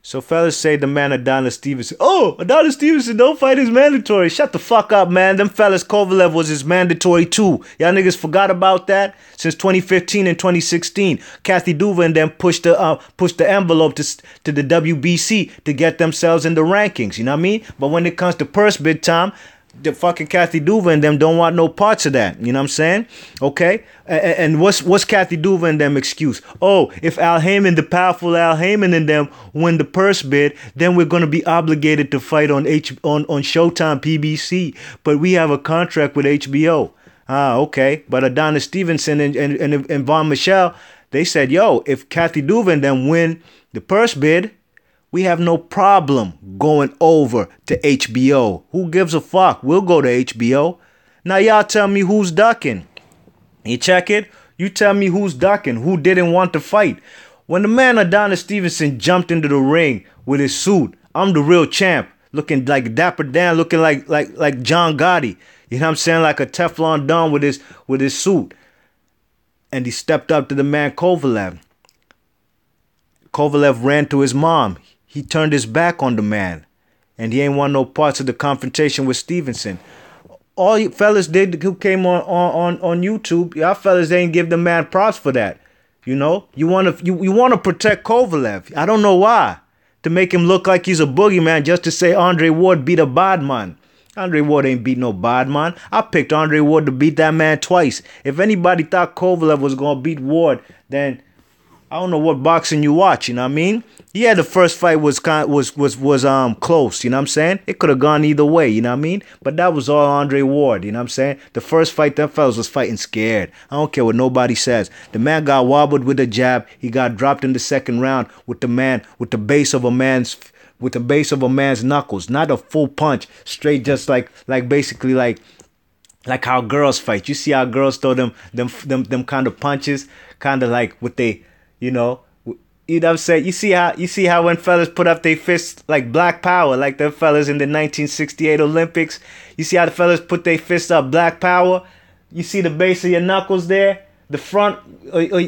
So fellas say the man Adonis Stevenson. Oh, Adonis Stevenson don't fight his mandatory. Shut the fuck up, man. Them fellas, Kovalev was his mandatory too. Y'all niggas forgot about that? Since 2015 and 2016, Kathy Duva and them pushed the envelope to the WBC to get themselves in the rankings. You know what I mean? But when it comes to purse bid time, the fucking Kathy Duva and them don't want no parts of that. You know what I'm saying? Okay? And what's Kathy Duva and them excuse? Oh, if Al Heyman, the powerful Al Heyman and them win the purse bid, then we're going to be obligated to fight on Showtime PBC. But we have a contract with HBO. Okay. But Adonis Stevenson and Von Michel, they said, yo, if Kathy Duva and them win the purse bid, we have no problem going over to HBO. Who gives a fuck? We'll go to HBO. Now y'all tell me who's ducking. You check it? You tell me who's ducking, who didn't want to fight. When the man Adonis Stevenson jumped into the ring with his suit, I'm the real champ, looking like Dapper Dan, looking like John Gotti. You know what I'm saying? Like a Teflon Don with his suit. And he stepped up to the man Kovalev. Kovalev ran to his mom. He turned his back on the man, and he ain't want no parts of the confrontation with Stevenson. All you fellas did who came on YouTube, y'all fellas ain't give the man props for that. You know, you want to protect Kovalev. I don't know why, to make him look like he's a boogeyman, just to say Andre Ward beat a bad man. Andre Ward ain't beat no bad man. I picked Andre Ward to beat that man twice. If anybody thought Kovalev was gonna beat Ward, then I don't know what boxing you watch, you know what I mean? Yeah, the first fight was close, you know what I'm saying? It could have gone either way, you know what I mean? But that was all Andre Ward, you know what I'm saying? The first fight, them fellas was fighting scared. I don't care what nobody says. The man got wobbled with a jab. He got dropped in the second round with the base of a man's knuckles, not a full punch, straight just like how girls fight. You see how girls throw them kind of punches, kind of like with they, you know what I'm saying? You see how when fellas put up their fists like Black Power, like the fellas in the 1968 Olympics. You see how the fellas put their fists up, Black Power. You see the base of your knuckles there, the front.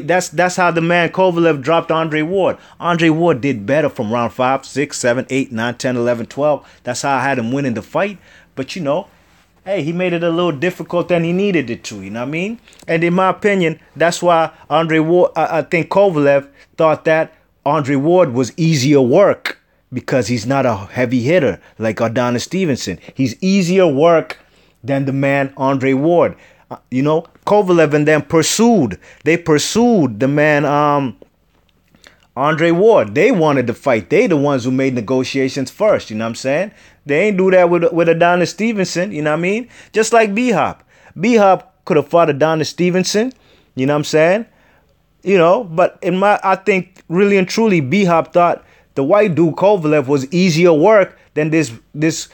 That's how the man Kovalev dropped Andre Ward. Andre Ward did better from round 5, 6, 7, 8, 9, 10, 11, 12. That's how I had him winning the fight. But you know, hey, he made it a little difficult than he needed it to, you know what I mean? And in my opinion, that's why Andre Ward, I think Kovalev thought that Andre Ward was easier work because he's not a heavy hitter like Adonis Stevenson. He's easier work than the man Andre Ward. You know, Kovalev and them pursued the man Andre Ward. They wanted to fight. They the ones who made negotiations first, you know what I'm saying? They ain't do that with Adonis Stevenson, you know what I mean? Just like B-Hop. B-Hop could have fought Adonis Stevenson, you know what I'm saying? You know, but I think really and truly B-Hop thought the white dude Kovalev was easier work than this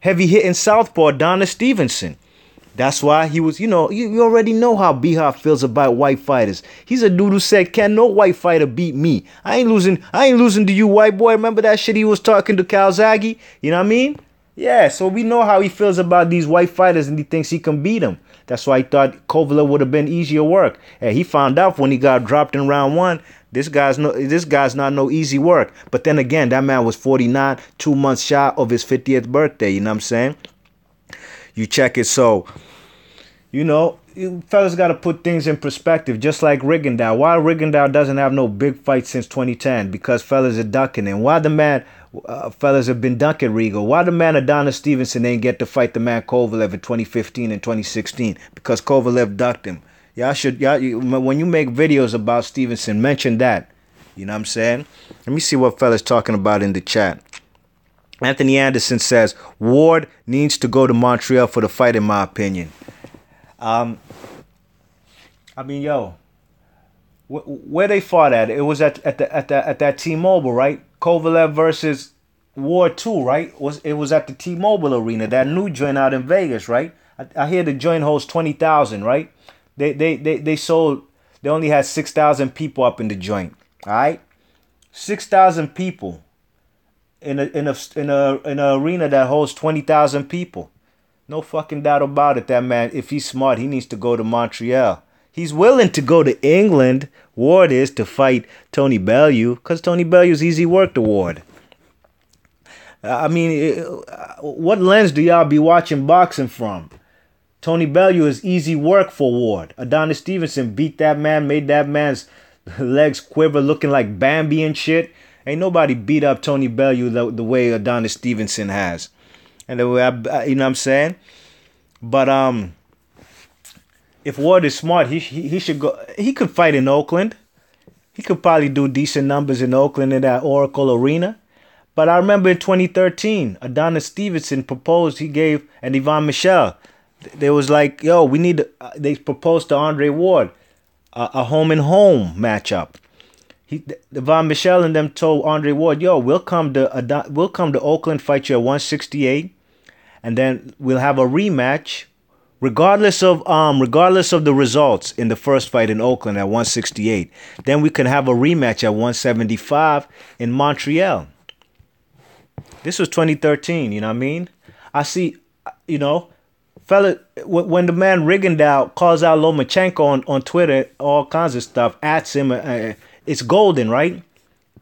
heavy hitting southpaw Adonis Stevenson. That's why he was, you already know how B-Hop feels about white fighters. He's a dude who said, can no white fighter beat me? I ain't losing to you, white boy. Remember that shit he was talking to Calzaghe? You know what I mean? Yeah, so we know how he feels about these white fighters and he thinks he can beat them. That's why he thought Kovalev would have been easier work. And he found out when he got dropped in round 1, this guy's not no easy work. But then again, that man was 49, 2 months shy of his 50th birthday, you know what I'm saying? You check it, so you know, you fellas got to put things in perspective, just like Rigondeaux. Why Rigondeaux doesn't have no big fight since 2010? Because fellas are ducking him. Why the man, fellas have been ducking Rigo? Why the man Adonis Stevenson ain't get to fight the man Kovalev in 2015 and 2016? Because Kovalev ducked him. When you make videos about Stevenson, mention that. You know what I'm saying? Let me see what fellas talking about in the chat. Anthony Anderson says, Ward needs to go to Montreal for the fight, in my opinion. I mean, yo, where they fought at? It was at that T-Mobile, right? Kovalev versus Ward 2, right? It was at the T-Mobile Arena, that new joint out in Vegas, right? I hear the joint holds 20,000, right? They sold. They only had 6,000 people up in the joint. All right, 6,000 people. in a arena that holds 20,000 people. No fucking doubt about it. That man, if he's smart, he needs to go to Montreal. He's willing to go to England. Ward is to fight Tony Bellew because Tony Bellew's easy work to Ward. I mean, what lens do y'all be watching boxing from? Tony Bellew is easy work for Ward. Adonis Stevenson beat that man, made that man's legs quiver looking like Bambi and shit. Ain't nobody beat up Tony Bellew the way Adonis Stevenson has. And the way you know what I'm saying? But if Ward is smart, he should go. He could fight in Oakland. He could probably do decent numbers in Oakland in that Oracle Arena. But I remember in 2013, Adonis Stevenson proposed. He gave and Yvon Michel. They was like, yo, we need. They proposed to Andre Ward a home and home matchup. Yvon Michel and them told Andre Ward, yo, we'll come to Oakland, fight you at 168, and then we'll have a rematch, regardless of the results in the first fight in Oakland at 168. Then we can have a rematch at 175 in Montreal. This was 2013, you know what I mean? I see, you know, fella, when the man Rigondeaux calls out Lomachenko on Twitter, all kinds of stuff, ats him, it's golden, right?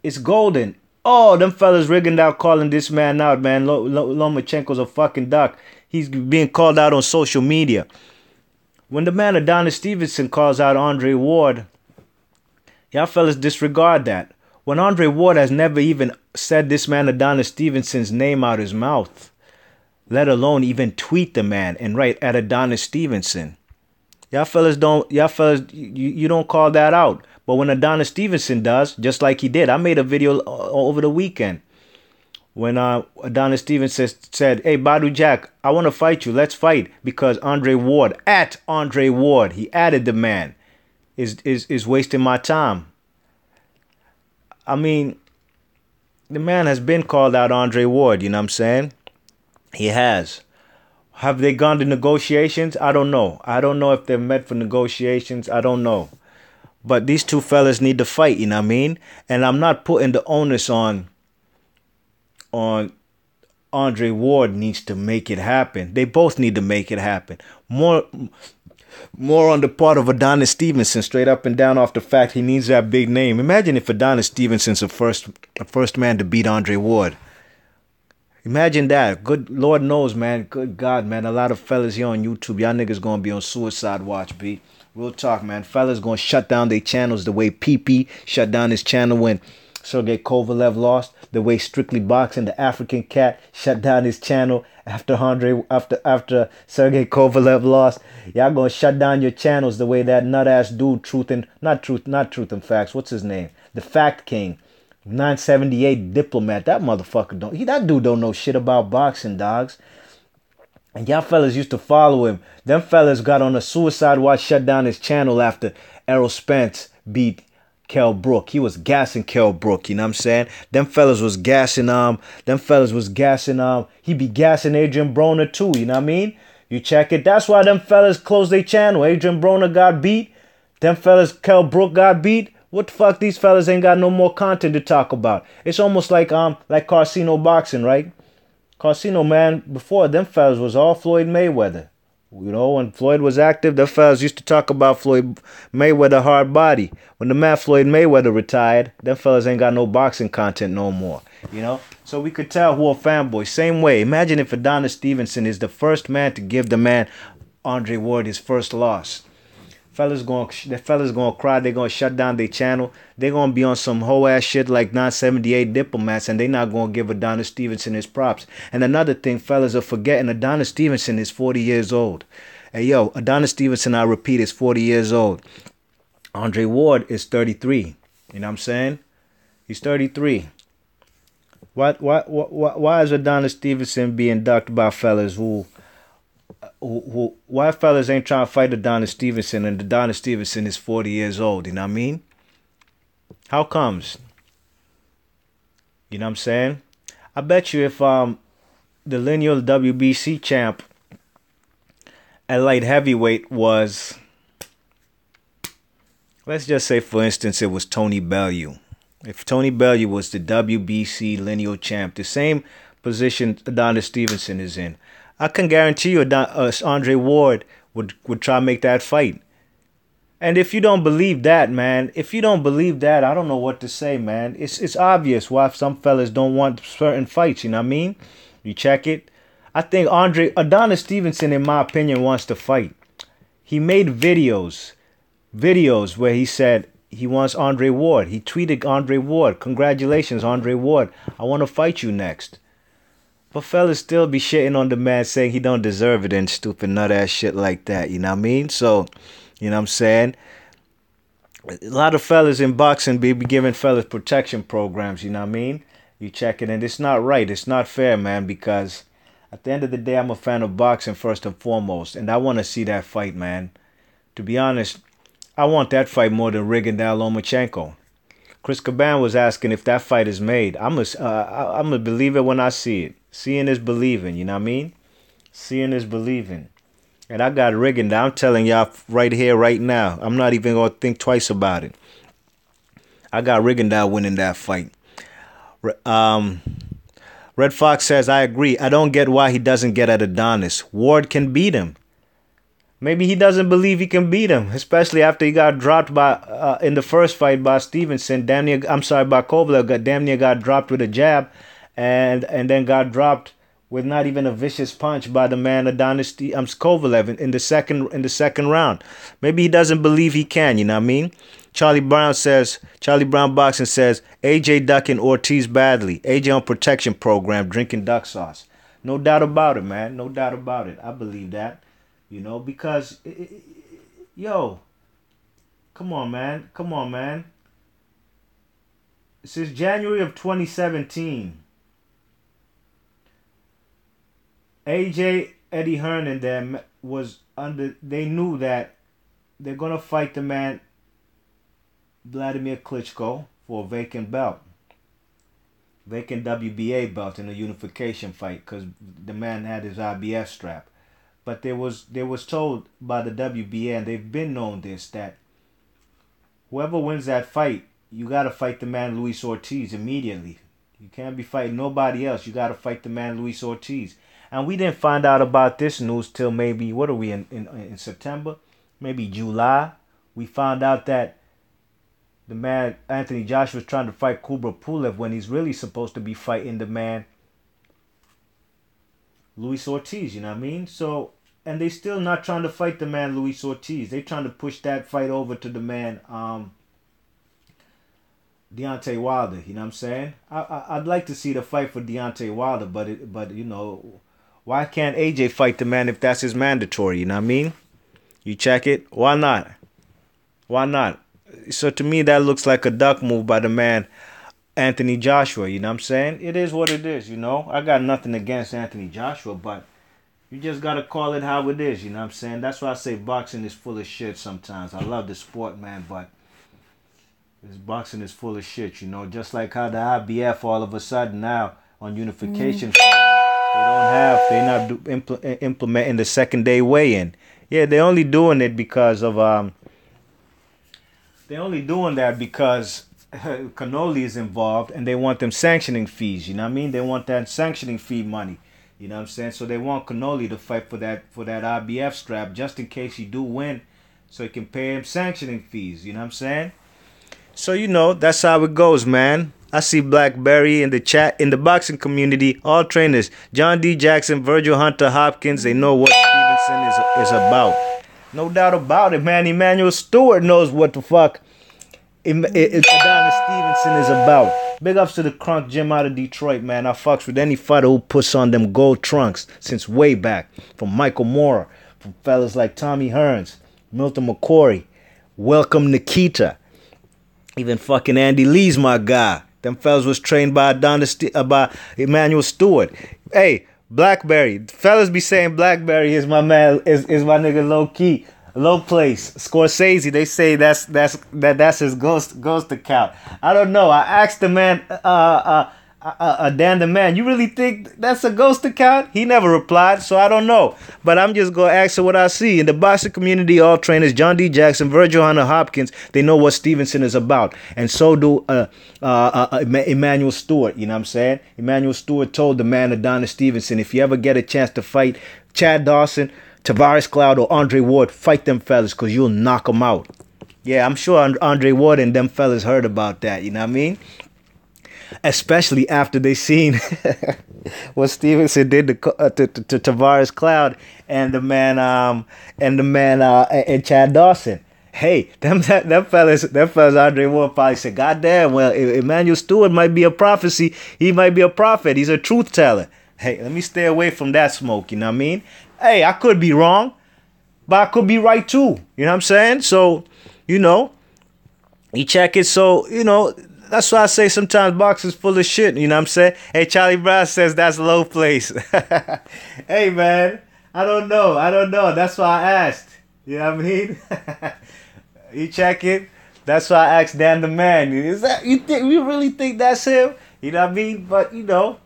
It's golden. Oh, them fellas Rigondeaux calling this man out, man. Lomachenko's a fucking duck. He's being called out on social media. When the man Adonis Stevenson calls out Andre Ward, y'all fellas disregard that. When Andre Ward has never even said this man Adonis Stevenson's name out his mouth, let alone even tweet the man and write at Adonis Stevenson. You don't call that out. But when Adonis Stevenson does, just like he did, I made a video over the weekend when Adonis Stevenson said, hey, Badou Jack, I want to fight you. Let's fight because Andre Ward, at Andre Ward, he added the man, is wasting my time. I mean, the man has been called out, Andre Ward, you know what I'm saying? He has. Have they gone to negotiations? I don't know. I don't know if they're met for negotiations. I don't know. But these two fellas need to fight, you know what I mean? And I'm not putting the onus on Andre Ward needs to make it happen. They both need to make it happen. More on the part of Adonis Stevenson, straight up and down off the fact he needs that big name. Imagine if Adonis Stevenson's the first man to beat Andre Ward. Imagine that. Good Lord knows, man. Good God, man. A lot of fellas here on YouTube, y'all niggas gonna be on suicide watch, B. Real talk, man. Fellas gonna shut down their channels the way PP shut down his channel when Sergey Kovalev lost. The way Strictly Boxing, the African Cat, shut down his channel after Sergey Kovalev lost. Y'all gonna shut down your channels the way that nut ass dude, not Truth and Facts. What's his name? The Fact King, 978 Diplomat. That motherfucker that dude don't know shit about boxing, dogs. And y'all fellas used to follow him. Them fellas got on a suicide watch, shut down his channel after Errol Spence beat Kell Brook. He was gassing Kell Brook, you know what I'm saying? Them fellas was gassing he be gassing Adrian Broner too, you know what I mean? You check it. That's why them fellas closed their channel. Adrian Broner got beat. Them fellas, Kell Brook got beat. What the fuck? These fellas ain't got no more content to talk about. It's almost like Carcino boxing, right? Carcino, man, before them fellas was all Floyd Mayweather. You know, when Floyd was active, the fellas used to talk about Floyd Mayweather hard body. When the man Floyd Mayweather retired, them fellas ain't got no boxing content no more. You know? So we could tell who a fanboy. Same way. Imagine if Adonis Stevenson is the first man to give the man Andre Ward his first loss. The fellas gonna cry. They're gonna shut down their channel. They're gonna be on some whole ass shit like 978 Diplomats, and they not gonna give Adonis Stevenson his props. And another thing, fellas are forgetting, Adonis Stevenson is 40 years old. Hey yo, Adonis Stevenson, I repeat, is 40 years old. Andre Ward is 33. You know what I'm saying? He's 33. Why is Adonis Stevenson being ducked by fellas why fellas ain't trying to fight Adonis Stevenson and Adonis Stevenson is 40 years old, you know what I mean? How comes? You know what I'm saying? I bet you if the lineal WBC champ at light heavyweight was, let's just say for instance it was Tony Bellew. If Tony Bellew was the WBC lineal champ, the same position Adonis Stevenson is in, I can guarantee you Andre Ward would try to make that fight. And if you don't believe that, man, if you don't believe that, I don't know what to say, man. It's obvious why some fellas don't want certain fights, you know what I mean? You check it. I think Adonis Stevenson, in my opinion, wants to fight. He made videos where he said he wants Andre Ward. He tweeted Andre Ward, "Congratulations, Andre Ward. I want to fight you next." But fellas still be shitting on the man, saying he don't deserve it and stupid nut ass shit like that, you know what I mean? So, you know what I'm saying? A lot of fellas in boxing be giving fellas protection programs, you know what I mean? You check it, and it's not right. It's not fair, man, because at the end of the day, I'm a fan of boxing first and foremost, and I want to see that fight, man. To be honest, I want that fight more than Rigondeaux Lomachenko. Chris Caban was asking if that fight is made. I'm a believer when I see it. Seeing is believing, you know what I mean? Seeing is believing. And I got Rigondeaux. I'm telling y'all right here, right now. I'm not even going to think twice about it. I got Rigondeaux winning that fight. Red Fox says, I agree. I don't get why he doesn't get at Adonis. Ward can beat him. Maybe he doesn't believe he can beat him, especially after he got dropped by in the first fight by Stevenson. By Kovalev. Damn near got dropped with a jab, and then got dropped with not even a vicious punch by the man Adonis Kovalev in the second round. Maybe he doesn't believe he can. You know what I mean? Charlie Brown Boxing says, AJ ducking Ortiz badly. AJ on protection program, drinking duck sauce. No doubt about it, man. No doubt about it. I believe that. You know, because, yo, come on, man. Come on, man. Since January of 2017, AJ, Eddie Hearn and them they knew that they're going to fight the man Vladimir Klitschko for a vacant belt. Vacant WBA belt in a unification fight because the man had his IBF strap. But they was told by the WBA, and they've been known this, that whoever wins that fight, you got to fight the man Luis Ortiz immediately. You can't be fighting nobody else. You got to fight the man Luis Ortiz. And we didn't find out about this news till maybe, what are we, in September? Maybe July. We found out that the man Anthony Joshua was trying to fight Kubra Pulev when he's really supposed to be fighting the man Luis Ortiz, you know what I mean? So, and they still not trying to fight the man Luis Ortiz. They trying to push that fight over to the man Deontay Wilder, you know what I'm saying? I'd like to see the fight for Deontay Wilder, but you know, why can't AJ fight the man if that's his mandatory, you know what I mean? You check it? Why not? Why not? So to me, that looks like a duck move by the man Anthony Joshua, you know what I'm saying? It is what it is, you know? I got nothing against Anthony Joshua, but you just got to call it how it is, you know what I'm saying? That's why I say boxing is full of shit sometimes. I love the sport, man, but this boxing is full of shit, you know? Just like how the IBF all of a sudden now on unification, they're not implementing the second day weigh-in. Yeah, they're only doing it because of, they're only doing that because Cannoli is involved and they want them sanctioning fees, you know what I mean? They want that sanctioning fee money, you know what I'm saying? So they want Cannoli to fight for that IBF strap just in case you do win so he can pay him sanctioning fees, you know what I'm saying? So, you know, that's how it goes, man. I see Blackberry in the chat, in the boxing community, all trainers, John D. Jackson, Virgil Hunter Hopkins, they know what Stevenson is about. No doubt about it, man. Emmanuel Stewart knows what the fuck Adonis Stevenson is about. Big ups to the Crunk Gym out of Detroit, man. I fucks with any fighter who puts on them gold trunks since way back. From Michael Moore, from fellas like Tommy Hearns, Milton McCory, Welcome Nikita. Even fucking Andy Lee's my guy. Them fellas was trained by by Emmanuel Stewart. Hey, Blackberry. Fellas be saying Blackberry is my man, is my nigga low key. Low place. Scorsese, they say that's his ghost account. I don't know. I asked the man Dan the Man, you really think that's a ghost account? He never replied, so I don't know. But I'm just going to ask her what I see. In the boxing community, all trainers, John D. Jackson, Virgil Hunter Hopkins, they know what Stevenson is about. And so do Emmanuel Stewart, you know what I'm saying? Emmanuel Stewart told the man, Adonis Stevenson, if you ever get a chance to fight Chad Dawson, Tavares Cloud, or Andre Ward, fight them fellas because you'll knock them out. Yeah, I'm sure Andre Ward and them fellas heard about that, you know what I mean? Especially after they seen what Stevenson did to Tavares Cloud and the man and Chad Dawson. Hey, them fellas Andre Ward probably said, God damn, well, Emmanuel Stewart might be a prophecy. He might be a prophet. He's a truth teller. Hey, let me stay away from that smoke, you know what I mean? Hey, I could be wrong, but I could be right too. You know what I'm saying? So, you know, you check it. So, you know, that's why I say sometimes boxing's full of shit. You know what I'm saying? Hey, Charlie Brown says that's low place. Hey, man, I don't know. That's why I asked. You know what I mean? You check it. That's why I asked Dan the Man. Is that you really think that's him? You know what I mean? But you know,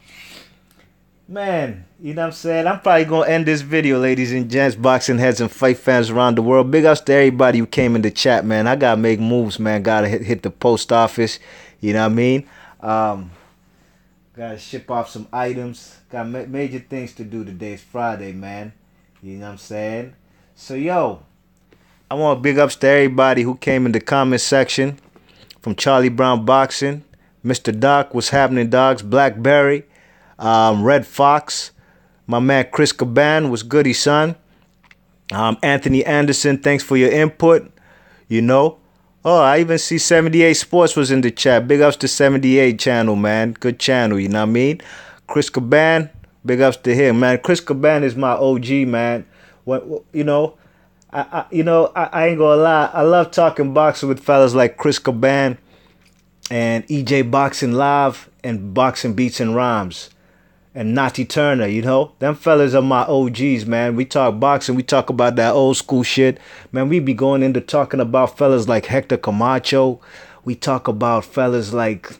man, you know what I'm saying? I'm probably gonna end this video, ladies and gents, boxing heads and fight fans around the world. Big ups to everybody who came in the chat, man. I gotta make moves, man. Gotta hit the post office. You know what I mean? Gotta ship off some items. Got major things to do today. It's Friday, man. You know what I'm saying? So, yo, I want big ups to everybody who came in the comment section. From Charlie Brown Boxing, Mr. Doc, what's happening, dogs? Blackberry, Red Fox, my man Chris Caban, what's goody, son? Anthony Anderson, thanks for your input. You know. Oh, I even see 78 Sports was in the chat. Big ups to 78 channel, man. Good channel, you know what I mean? Chris Caban, big ups to him, man. Chris Caban is my OG, man. What you know, I ain't gonna lie. I love talking boxing with fellas like Chris Caban and EJ Boxing Live and Boxing Beats and Rhymes and Natty Turner, you know? Them fellas are my OGs, man. We talk boxing, we talk about that old school shit. Man, we be going into talking about fellas like Hector Camacho. We talk about fellas like,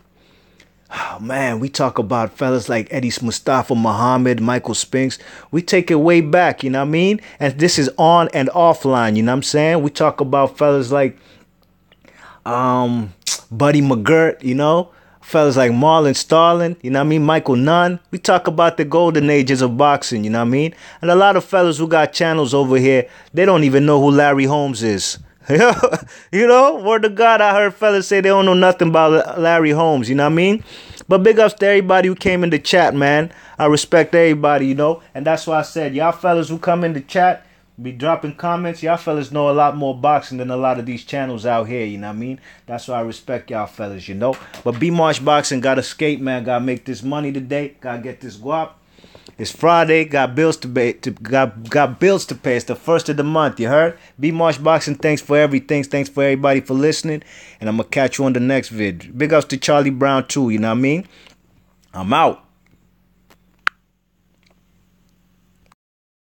oh man, we talk about fellas like Eddie Mustafa Muhammad, Michael Spinks. We take it way back, you know what I mean? And this is on and offline, you know what I'm saying? We talk about fellas like Buddy McGirt, you know? Fellas like Marlon Starling, you know what I mean? Michael Nunn. We talk about the golden ages of boxing, you know what I mean? And a lot of fellas who got channels over here, they don't even know who Larry Holmes is. You know, word to God, I heard fellas say they don't know nothing about Larry Holmes, you know what I mean? But big ups to everybody who came in the chat, man. I respect everybody, you know? And that's why I said, y'all fellas who come in the chat, be dropping comments. Y'all fellas know a lot more boxing than a lot of these channels out here, you know what I mean? That's why I respect y'all fellas, you know? But B-Marsh Boxing gotta skate, man. Gotta make this money today. Gotta get this guap. It's Friday. Got bills to pay. Got bills to pay. It's the first of the month, you heard? B-Marsh Boxing, thanks for everything. Thanks for everybody for listening. And I'm gonna catch you on the next vid. Big ups to Charlie Brown too, you know what I mean? I'm out.